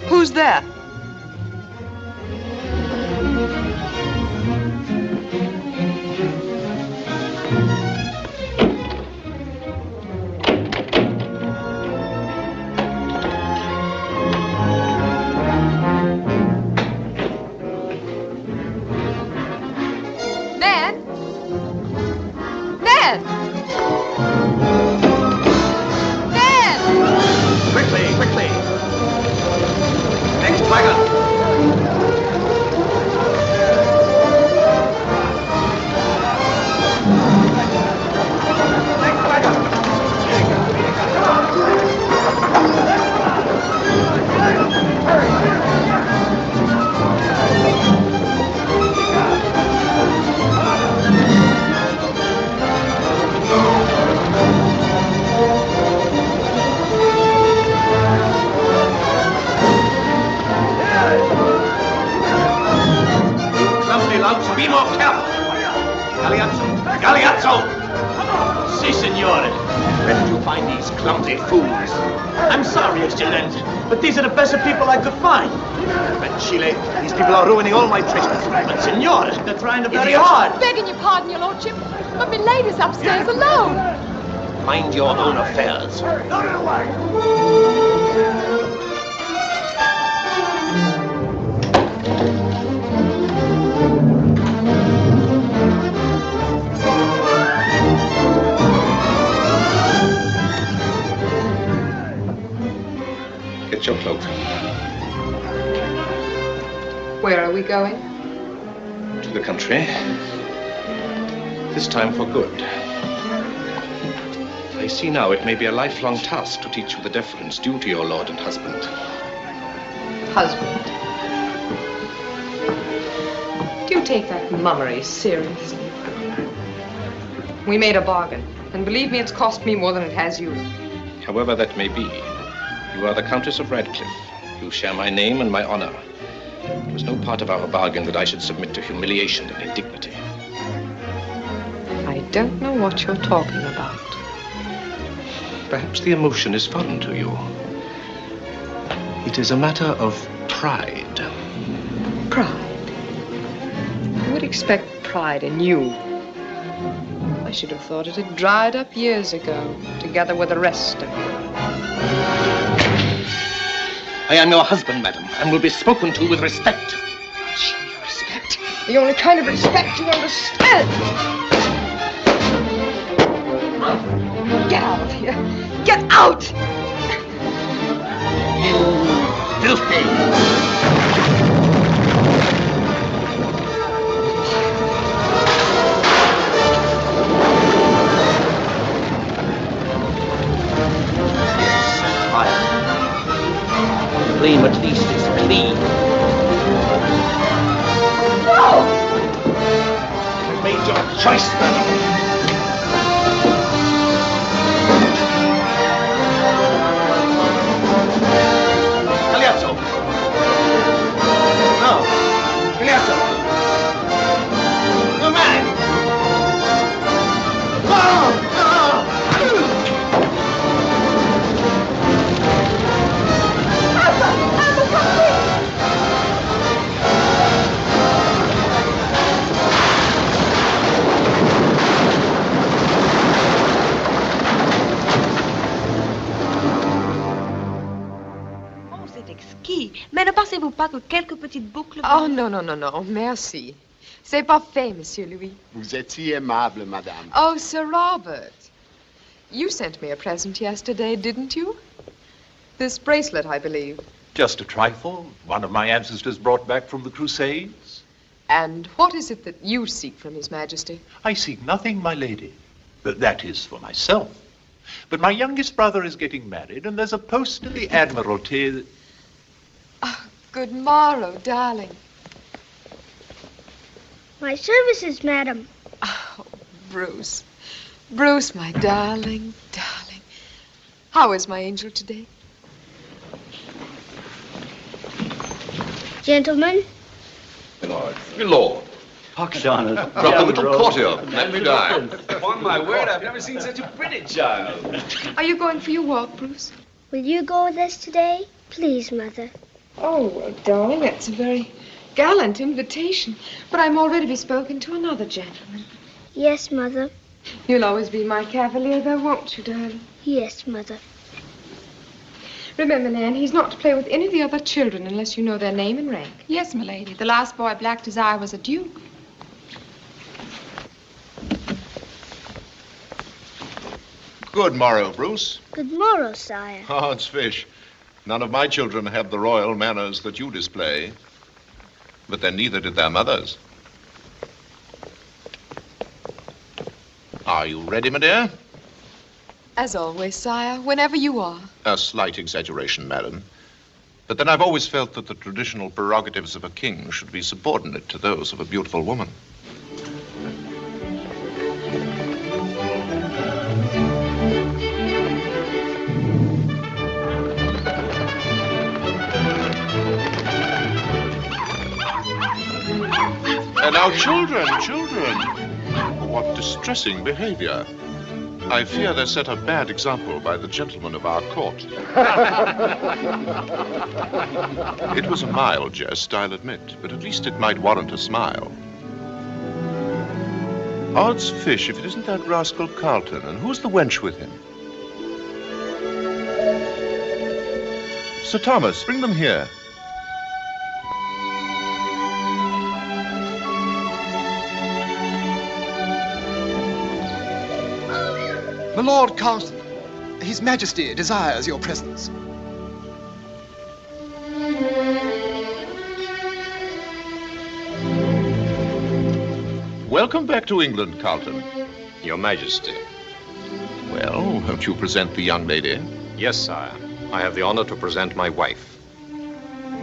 Speaker 3: Who's there?
Speaker 16: Be more careful. Galeazzo! Galeazzo! Si, signore. Where did you find these clumsy fools? I'm sorry, Excellenza, but these are the best of people I could find. But Chile, these people are ruining all my treasures. But signore, they're trying very hard.
Speaker 19: Begging your pardon, your lordship, but my lady's upstairs alone.
Speaker 16: Mind your own affairs.
Speaker 7: Get your cloak.
Speaker 3: Where are we going?
Speaker 7: To the country. This time for good. I see now it may be a lifelong task to teach you the deference due to your lord and husband.
Speaker 3: Husband. Do you take that mummery seriously? We made a bargain, and believe me, it's cost me more than it has you.
Speaker 7: However that may be, you are the Countess of Radcliffe. You share my name and my honor. It was no part of our bargain that I should submit to humiliation and indignity.
Speaker 3: I don't know what you're talking about.
Speaker 7: Perhaps the emotion is foreign to you. It is a matter of pride.
Speaker 3: Pride? Who would expect pride in you? I should have thought it had dried up years ago, together with the rest of you.
Speaker 16: I am your husband, madam, and will be spoken to with respect.
Speaker 3: Respect? The only kind of respect you understand. Get out of here. Get out!
Speaker 16: You filthy! Claim at least is clean.
Speaker 3: No!
Speaker 16: You made your choice, madam. Galeazzo! No! Galeazzo! No man! No!
Speaker 1: pas que quelques petites boucles?
Speaker 3: Oh, non, non, non, non, merci. C'est pas fait, Monsieur Louis.
Speaker 4: Vous êtes si aimable, madame.
Speaker 3: Oh, Sir Robert. You sent me a present yesterday, didn't you? This bracelet, I believe.
Speaker 24: Just a trifle. One of my ancestors brought back from the Crusades.
Speaker 3: And what is it that you seek from His Majesty?
Speaker 24: I seek nothing, my lady. But that is for myself. But my youngest brother is getting married, and there's a post in the Admiralty.
Speaker 3: Oh, good morrow, darling.
Speaker 6: My services, madam.
Speaker 3: Oh, Bruce. Bruce, my darling, darling. How is my angel today?
Speaker 6: Gentlemen.
Speaker 5: Milord. Milord.
Speaker 10: Pox on us.
Speaker 5: Drop a little courtier. Let me die.
Speaker 16: Upon my word, I've never seen such a pretty child.
Speaker 3: Are you going for your walk, Bruce?
Speaker 6: Will you go with us today? Please, Mother.
Speaker 3: Oh, well, darling, that's a very gallant invitation. But I'm already bespoken to another gentleman.
Speaker 6: Yes, Mother.
Speaker 3: You'll always be my cavalier, though, won't you, darling?
Speaker 6: Yes, Mother.
Speaker 3: Remember, Nan, he's not to play with any of the other children unless you know their name and rank.
Speaker 19: Yes, milady. The last boy blacked his eye was a duke.
Speaker 11: Good morrow, Bruce.
Speaker 6: Good morrow, sire.
Speaker 11: Odds fish. None of my children have the royal manners that you display. But then neither did their mothers. Are you ready, my dear?
Speaker 3: As always, sire, whenever you are.
Speaker 11: A slight exaggeration, madam. But then I've always felt that the traditional prerogatives of a king should be subordinate to those of a beautiful woman. And now, children. What distressing behavior. I fear they set a bad example by the gentlemen of our court. It was a mild jest, I'll admit, but at least it might warrant a smile. Odds fish, if it isn't that rascal Carlton, and who's the wench with him? Sir Thomas, bring them here.
Speaker 15: My Lord Carlton, His Majesty desires your presence.
Speaker 11: Welcome back to England, Carlton.
Speaker 5: Your Majesty.
Speaker 11: Well, won't you present the young lady?
Speaker 5: Yes, sire. I have the honor to present my wife.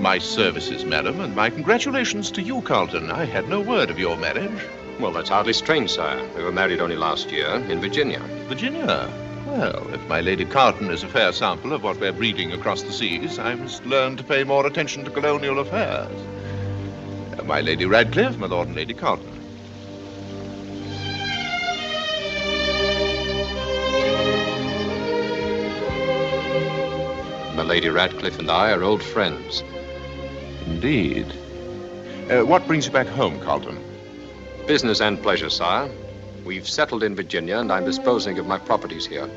Speaker 11: My services, madam, and my congratulations to you, Carlton. I had no word of your marriage.
Speaker 5: Well, that's hardly strange, sire. We were married only last year in Virginia.
Speaker 11: Virginia? Well, if my Lady Carlton is a fair sample of what we're breeding across the seas, I must learn to pay more attention to colonial affairs. My Lady Radcliffe, my Lord and Lady Carlton.
Speaker 5: My Lady Radcliffe and I are old friends.
Speaker 11: Indeed. What brings you back home, Carlton?
Speaker 5: Business and pleasure, sire. We've settled in Virginia, and I'm disposing of my properties here.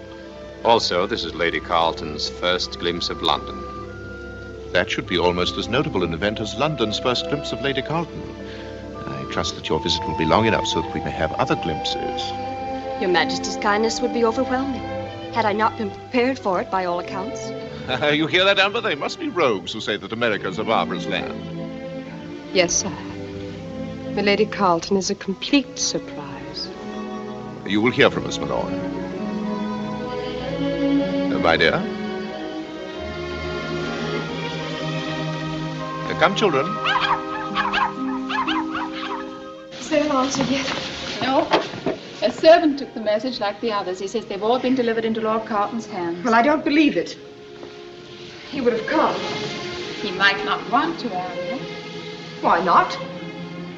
Speaker 5: Also, this is Lady Carlton's first glimpse of London.
Speaker 11: That should be almost as notable an event as London's first glimpse of Lady Carlton. I trust that your visit will be long enough so that we may have other glimpses.
Speaker 1: Your Majesty's kindness would be overwhelming, had I not been prepared for it by all accounts.
Speaker 11: You hear that, Amber? They must be rogues who say that America's a barbarous land.
Speaker 3: Yes, sire. My Lady Carlton is a complete surprise.
Speaker 11: You will hear from us, my lord. My dear? Come, children.
Speaker 19: Is there an answer yet? No. A servant took the message like the others. He says they've all been delivered into Lord Carlton's hands.
Speaker 3: Well, I don't believe it. He would have come.
Speaker 19: He might not want to, Ariel.
Speaker 3: Why not?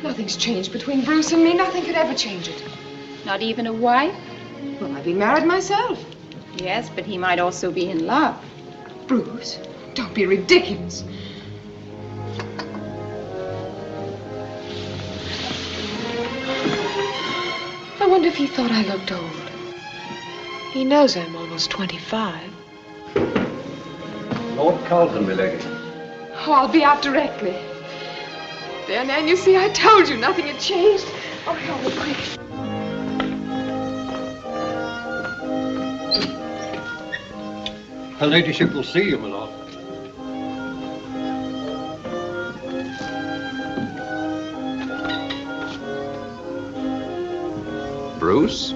Speaker 3: Nothing's changed between Bruce and me. Nothing could ever change it.
Speaker 19: Not even a wife?
Speaker 3: Well, I'd be married myself.
Speaker 19: Yes, but he might also be in love.
Speaker 3: Bruce, don't be ridiculous. I wonder if he thought I looked old. He knows I'm almost 25.
Speaker 10: Lord Carlton, milady.
Speaker 3: Oh, I'll be out directly. There, Nan, you see, I told you nothing had changed. Oh, help me quick.
Speaker 8: Her ladyship will see you, my lord.
Speaker 5: Bruce?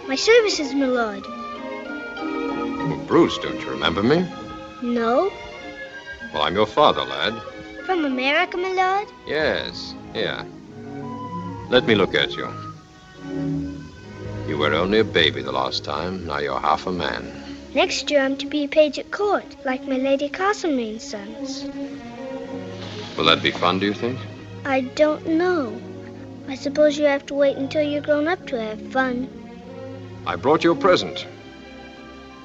Speaker 6: My services, my lord.
Speaker 5: Well, Bruce, don't you remember me?
Speaker 6: No?
Speaker 5: Well, I'm your father, lad.
Speaker 6: From America, my lord?
Speaker 5: Yes, here. Let me look at you. You were only a baby the last time. Now you're half a man.
Speaker 6: Next year I'm to be a page at court, like my Lady Castlemaine's sons.
Speaker 5: Will that be fun, do you think?
Speaker 6: I don't know. I suppose you have to wait until you're grown up to have fun.
Speaker 5: I brought you a present.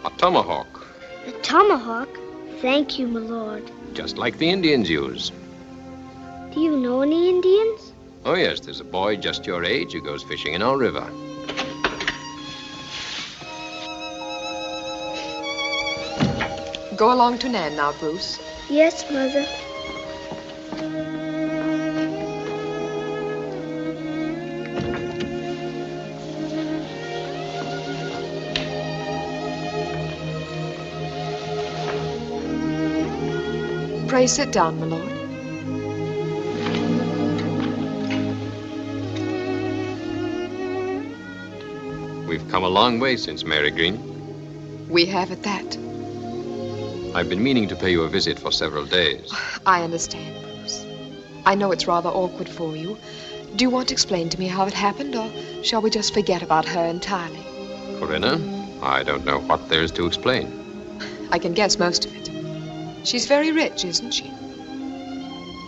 Speaker 5: A tomahawk.
Speaker 6: A tomahawk? Thank you, my lord.
Speaker 5: Just like the Indians use.
Speaker 6: Do you know any Indians?
Speaker 5: Oh, yes, there's a boy just your age who goes fishing in our river.
Speaker 3: Go along to Nan now, Bruce.
Speaker 6: Yes, Mother.
Speaker 3: Pray sit down, my lord.
Speaker 5: We've come a long way since Mary Green.
Speaker 3: We have at that.
Speaker 5: I've been meaning to pay you a visit for several days.
Speaker 3: I understand, Bruce. I know it's rather awkward for you. Do you want to explain to me how it happened, or shall we just forget about her entirely?
Speaker 5: Corinna, I don't know what there is to explain.
Speaker 3: I can guess most of it. She's very rich, isn't she?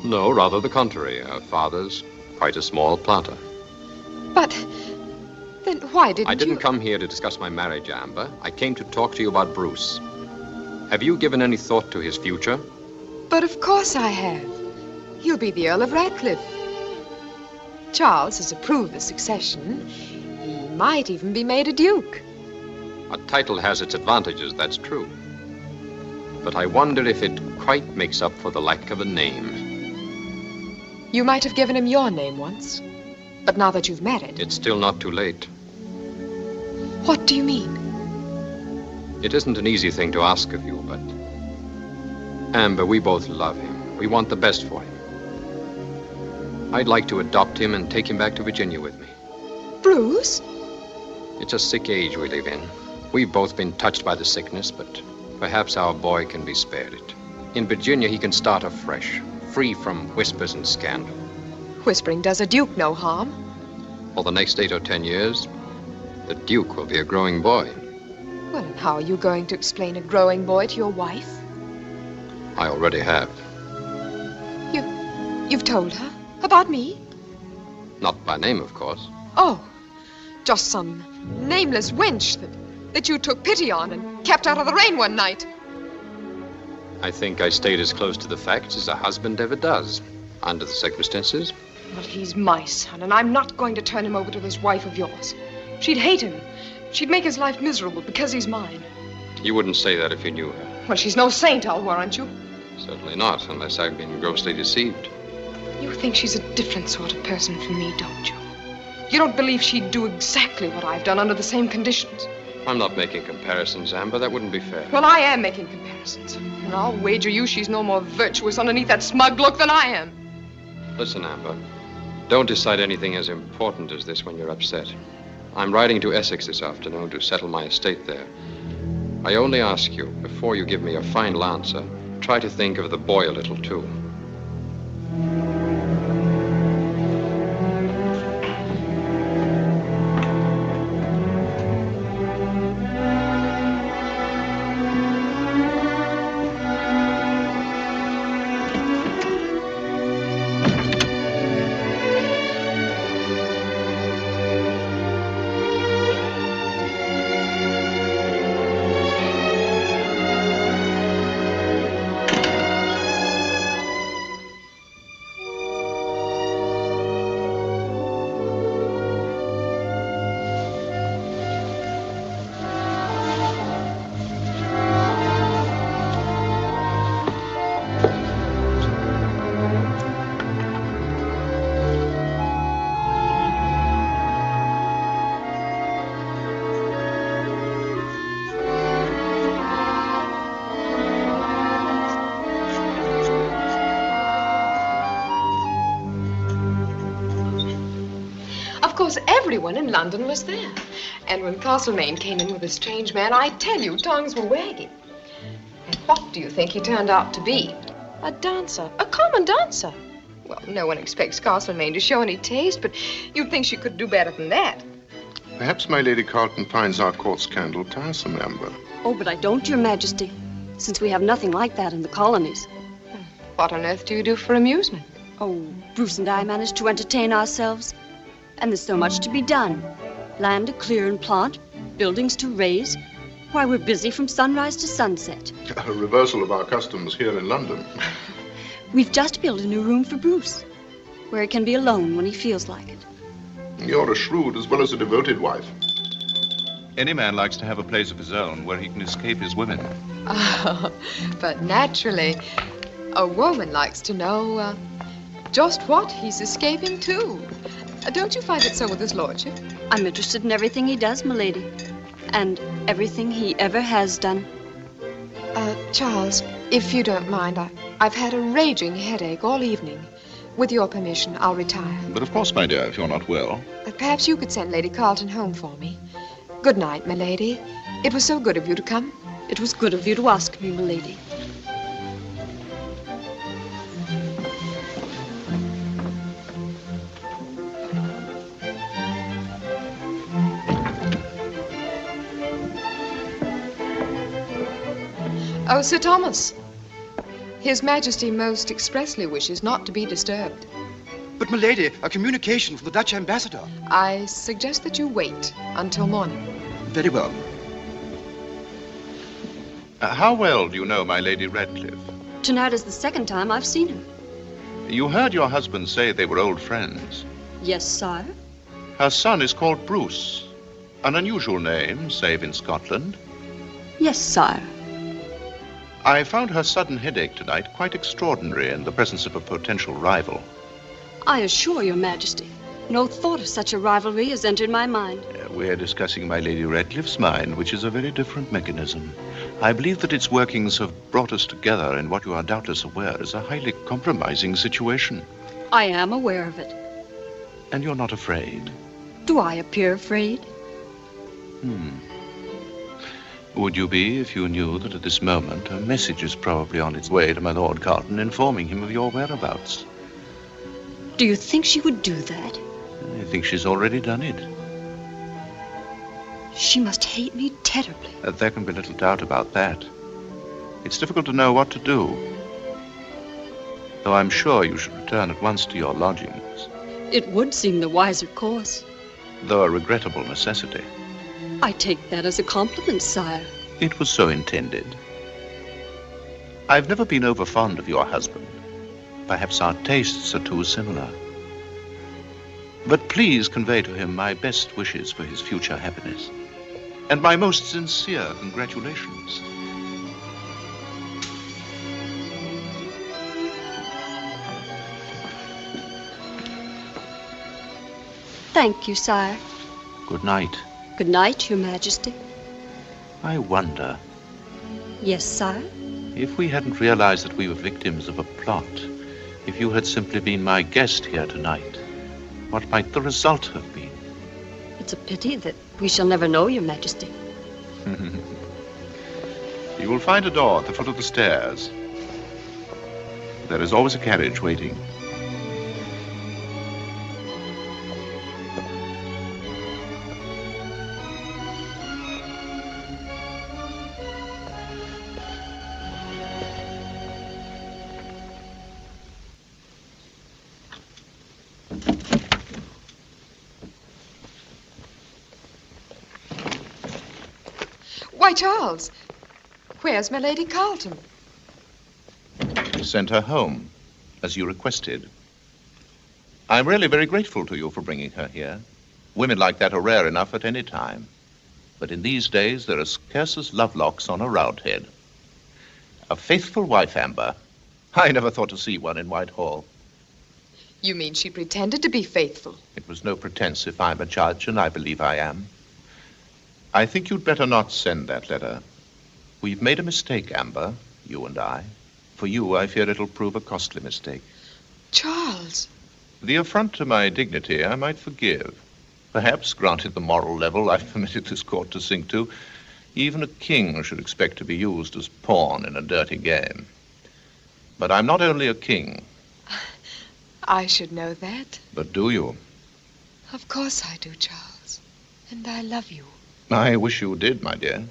Speaker 5: No, rather the contrary. Her father's quite a small planter.
Speaker 3: But then why didn't you...
Speaker 5: I didn't come here to discuss my marriage, Amber. I came to talk to you about Bruce. Have you given any thought to his future?
Speaker 3: But of course I have. He'll be the Earl of Radcliffe. Charles has approved the succession. He might even be made a duke.
Speaker 5: A title has its advantages, that's true. But I wonder if it quite makes up for the lack of a name.
Speaker 3: You might have given him your name once. But now that you've married...
Speaker 5: It's still not too late.
Speaker 3: What do you mean?
Speaker 5: It isn't an easy thing to ask of you, but... Amber, we both love him. We want the best for him. I'd like to adopt him and take him back to Virginia with me.
Speaker 3: Bruce?
Speaker 5: It's a sick age we live in. We've both been touched by the sickness, but perhaps our boy can be spared it. In Virginia, he can start afresh, free from whispers and scandal.
Speaker 3: Whispering does a duke no harm.
Speaker 5: For the next 8 or 10 years, the Duke will be a growing boy.
Speaker 3: Well, and how are you going to explain a growing boy to your wife?
Speaker 5: I already have.
Speaker 3: You've told her? About me?
Speaker 5: Not by name, of course.
Speaker 3: Oh, just some nameless wench that you took pity on and kept out of the rain one night.
Speaker 5: I think I stayed as close to the facts as a husband ever does, under the circumstances.
Speaker 3: Well, he's my son, and I'm not going to turn him over to this wife of yours. She'd hate him. She'd make his life miserable because he's mine.
Speaker 5: You wouldn't say that if you knew her.
Speaker 3: Well, she's no saint, I'll warrant you.
Speaker 5: Certainly not, unless I've been grossly deceived.
Speaker 3: You think she's a different sort of person from me, don't you? You don't believe she'd do exactly what I've done under the same conditions?
Speaker 5: I'm not making comparisons, Amber. That wouldn't be fair.
Speaker 3: Well, I am making comparisons. And I'll wager you she's no more virtuous underneath that smug look than I am.
Speaker 5: Listen, Amber. Don't decide anything as important as this when you're upset. I'm riding to Essex this afternoon to settle my estate there. I only ask you, before you give me a final answer, try to think of the boy a little, too.
Speaker 3: course, everyone in London was there. And when Castlemaine came in with a strange man, I tell you, tongues were wagging. And what do you think he turned out to be? A dancer, a common dancer. Well, no one expects Castlemaine to show any taste, but you'd think she could do better than that.
Speaker 11: Perhaps my Lady Carlton finds our court scandal tiresome, Amber.
Speaker 1: Oh, but I don't, Your Majesty, since we have nothing like that in the colonies.
Speaker 3: What on earth do you do for amusement?
Speaker 1: Oh, Bruce and I managed to entertain ourselves. And there's so much to be done. Land to clear and plant, buildings to raise. Why, we're busy from sunrise to sunset.
Speaker 11: A reversal of our customs here in London.
Speaker 1: We've just built a new room for Bruce, where he can be alone when he feels like it.
Speaker 11: You're a shrewd as well as a devoted wife.
Speaker 5: Any man likes to have a place of his own where he can escape his women.
Speaker 3: Oh, but naturally, a woman likes to know just what he's escaping to. Don't you find it so with his lordship?
Speaker 1: I'm interested in everything he does, milady, and everything he ever has done.
Speaker 3: Charles, if you don't mind, I've had a raging headache all evening. With your permission, I'll retire.
Speaker 11: But of course, my dear, if you're not well.
Speaker 3: Perhaps you could send Lady Carlton home for me. Good night, milady. It was so good of you to come.
Speaker 1: It was good of you to ask me, milady.
Speaker 3: Oh, Sir Thomas. His Majesty most expressly wishes not to be disturbed.
Speaker 15: But, milady, a communication from the Dutch ambassador.
Speaker 3: I suggest that you wait until morning.
Speaker 15: Very well.
Speaker 5: How well do you know my Lady Radcliffe?
Speaker 1: Tonight is the second time I've seen him.
Speaker 5: You heard your husband say they were old friends.
Speaker 1: Yes, sire.
Speaker 5: Her son is called Bruce. An unusual name, save in Scotland.
Speaker 1: Yes, sire.
Speaker 5: I found her sudden headache tonight quite extraordinary in the presence of a potential rival.
Speaker 1: I assure your Majesty, no thought of such a rivalry has entered my mind.
Speaker 5: We're discussing my Lady Radcliffe's mind, which is a very different mechanism. I believe that its workings have brought us together in what you are doubtless aware is a highly compromising situation.
Speaker 1: I am aware of it.
Speaker 5: And you're not afraid?
Speaker 1: Do I appear afraid?
Speaker 5: Would you be if you knew that at this moment a message is probably on its way to my Lord Carlton informing him of your whereabouts?
Speaker 1: Do you think she would do that?
Speaker 5: I think she's already done it.
Speaker 1: She must hate me terribly.
Speaker 5: There can be little doubt about that. It's difficult to know what to do. Though I'm sure you should return at once to your lodgings.
Speaker 1: It would seem the wiser course.
Speaker 5: Though a regrettable necessity.
Speaker 1: I take that as a compliment, sire.
Speaker 5: It was so intended. I've never been over fond of your husband. Perhaps our tastes are too similar. But please convey to him my best wishes for his future happiness. And my most sincere congratulations.
Speaker 1: Thank you, sire.
Speaker 5: Good night.
Speaker 1: Good night, Your Majesty.
Speaker 5: I wonder.
Speaker 1: Yes, sire?
Speaker 5: If we hadn't realized that we were victims of a plot, if you had simply been my guest here tonight, what might the result have been?
Speaker 1: It's a pity that we shall never know, Your Majesty.
Speaker 5: You will find a door at the foot of the stairs. There is always a carriage waiting.
Speaker 3: Why, Charles, where's my Lady Carlton?
Speaker 5: Sent her home, as you requested. I'm really very grateful to you for bringing her here. Women like that are rare enough at any time. But in these days, there are scarce as lovelocks on a roundhead. A faithful wife, Amber. I never thought to see one in Whitehall.
Speaker 3: You mean she pretended to be faithful?
Speaker 5: It was no pretense if I'm a judge, and I believe I am. I think you'd better not send that letter. We've made a mistake, Amber, you and I. For you, I fear it'll prove a costly mistake.
Speaker 3: Charles.
Speaker 5: The affront to my dignity I might forgive.
Speaker 11: Perhaps, granted the moral level I've permitted this court to sink to, even a king should expect to be used as pawn in a dirty game. But I'm not only a king.
Speaker 3: I should know that.
Speaker 11: But do you?
Speaker 3: Of course I do, Charles. And I love you.
Speaker 11: I wish you did, my dear.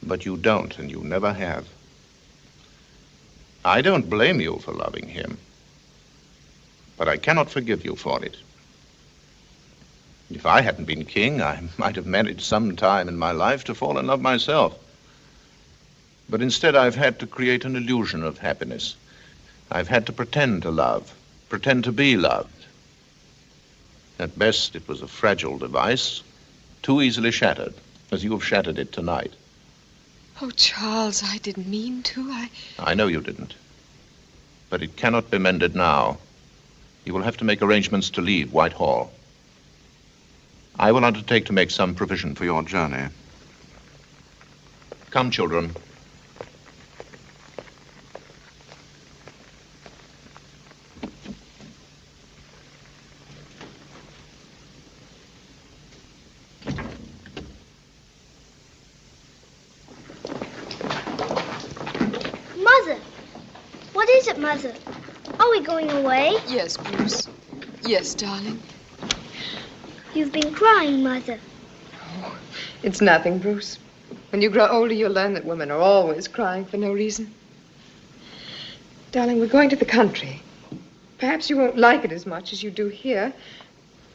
Speaker 11: But you don't, and you never have. I don't blame you for loving him. But I cannot forgive you for it. If I hadn't been king, I might have managed some time in my life to fall in love myself. But instead, I've had to create an illusion of happiness. I've had to pretend to love, pretend to be loved. At best, it was a fragile device, too easily shattered, as you have shattered it tonight.
Speaker 3: Oh, Charles, I didn't mean to.
Speaker 11: I know you didn't. But it cannot be mended now. You will have to make arrangements to leave Whitehall. I will undertake to make some provision for your journey. Come, children.
Speaker 6: Mother! What is it, Mother? Are we going away?
Speaker 3: Yes, Bruce. Yes, darling.
Speaker 6: You've been crying, Mother.
Speaker 3: Oh, it's nothing, Bruce. When you grow older, you'll learn that women are always crying for no reason. Darling, we're going to the country. Perhaps you won't like it as much as you do here.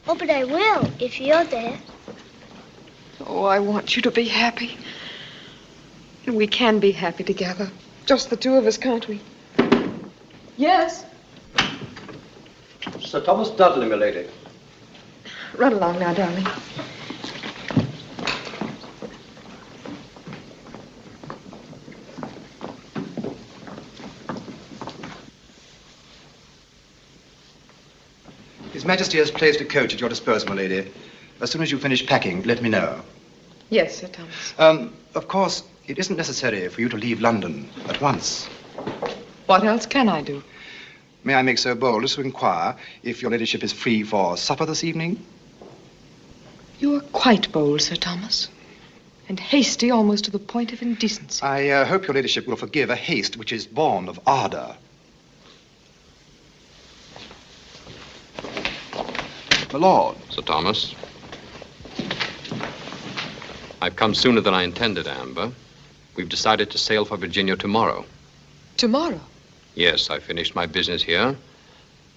Speaker 6: Oh, but I will, if you're there.
Speaker 3: Oh, I want you to be happy. And we can be happy together. Just the two of us, can't we? Yes?
Speaker 10: Sir Thomas Dudley, my lady.
Speaker 3: Run along now, darling.
Speaker 15: His Majesty has placed a coach at your disposal, my lady. As soon as you finish packing, let me know.
Speaker 3: Yes, Sir Thomas.
Speaker 15: Of course, it isn't necessary for you to leave London at once.
Speaker 3: What else can I do?
Speaker 15: May I make so bold as to inquire if your ladyship is free for supper this evening?
Speaker 3: You are quite bold, Sir Thomas. And hasty almost to the point of indecency.
Speaker 15: I hope your ladyship will forgive a haste which is born of ardor.
Speaker 5: My lord. Sir Thomas. I've come sooner than I intended, Amber. We've decided to sail for Virginia tomorrow.
Speaker 3: Tomorrow?
Speaker 5: Yes, I finished my business here.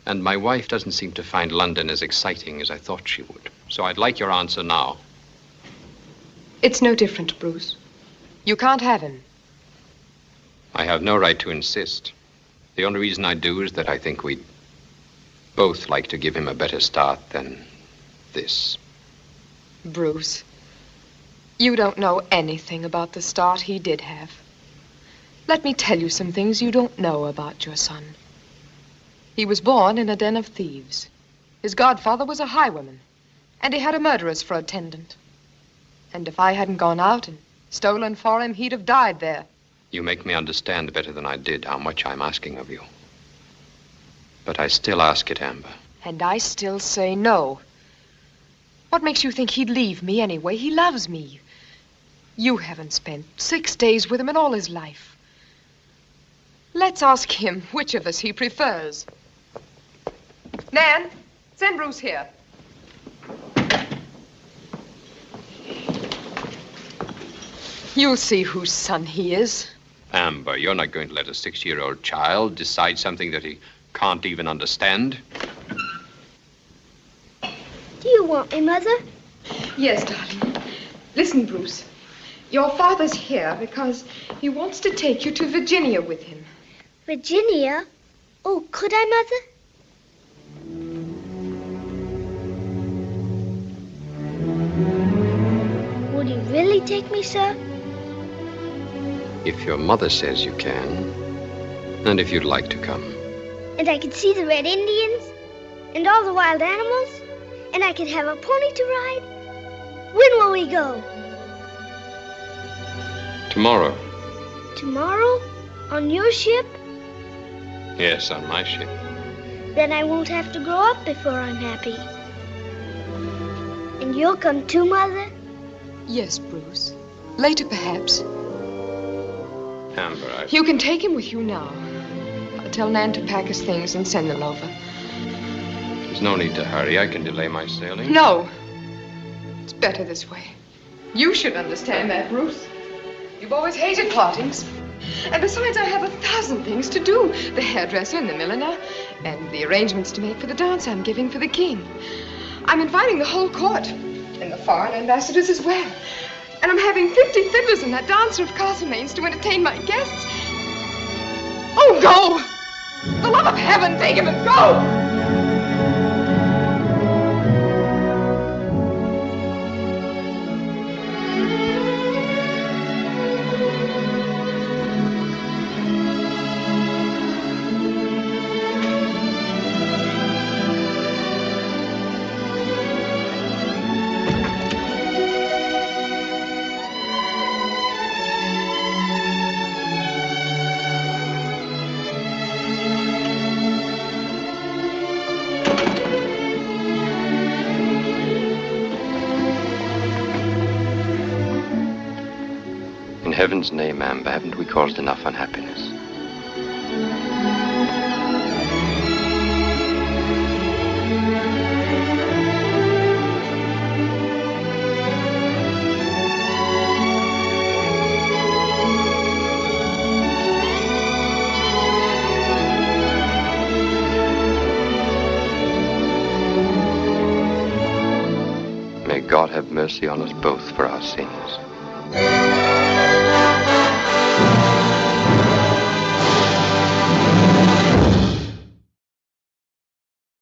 Speaker 5: And my wife doesn't seem to find London as exciting as I thought she would. So I'd like your answer now.
Speaker 3: It's no different, Bruce. You can't have him.
Speaker 5: I have no right to insist. The only reason I do is that I think we'd both like to give him a better start than this.
Speaker 3: Bruce, you don't know anything about the start he did have. Let me tell you some things you don't know about your son. He was born in a den of thieves. His godfather was a highwayman, and he had a murderess for attendant. And if I hadn't gone out and stolen for him, he'd have died there.
Speaker 5: You make me understand better than I did how much I'm asking of you. But I still ask it, Amber.
Speaker 3: And I still say no. What makes you think he'd leave me anyway? He loves me. You haven't spent 6 days with him in all his life. Let's ask him which of us he prefers. Nan, send Bruce here. You'll see whose son he is.
Speaker 5: Amber, you're not going to let a 6-year-old child decide something that he can't even understand.
Speaker 6: Do you want me, Mother?
Speaker 3: Yes, darling. Listen, Bruce. Your father's here because he wants to take you to Virginia with him.
Speaker 6: Virginia? Oh, could I, Mother? Would you really take me, sir?
Speaker 5: If your mother says you can, and if you'd like to come.
Speaker 6: And I could see the Red Indians, and all the wild animals, and I could have a pony to ride. When will we go?
Speaker 5: Tomorrow.
Speaker 6: Tomorrow? On your ship?
Speaker 5: Yes, on my ship.
Speaker 6: Then I won't have to grow up before I'm happy. And you'll come too, Mother?
Speaker 3: Yes, Bruce. Later, perhaps.
Speaker 5: Amber,
Speaker 3: You can take him with you now. I'll tell Nan to pack his things and send them over.
Speaker 5: There's no need to hurry. I can delay my sailing.
Speaker 3: No. It's better this way. You should understand that, Bruce. You've always hated partings. And besides, I have 1,000 things to do. The hairdresser and the milliner, and the arrangements to make for the dance I'm giving for the king. I'm inviting the whole court, and the foreign ambassadors as well. And I'm having 50 fiddlers and that dancer of Castlemaine's to entertain my guests. Oh, go! For the love of heaven, take him and go!
Speaker 5: In heaven's name, Amber, haven't we caused enough unhappiness? May God have mercy on us both for our sins.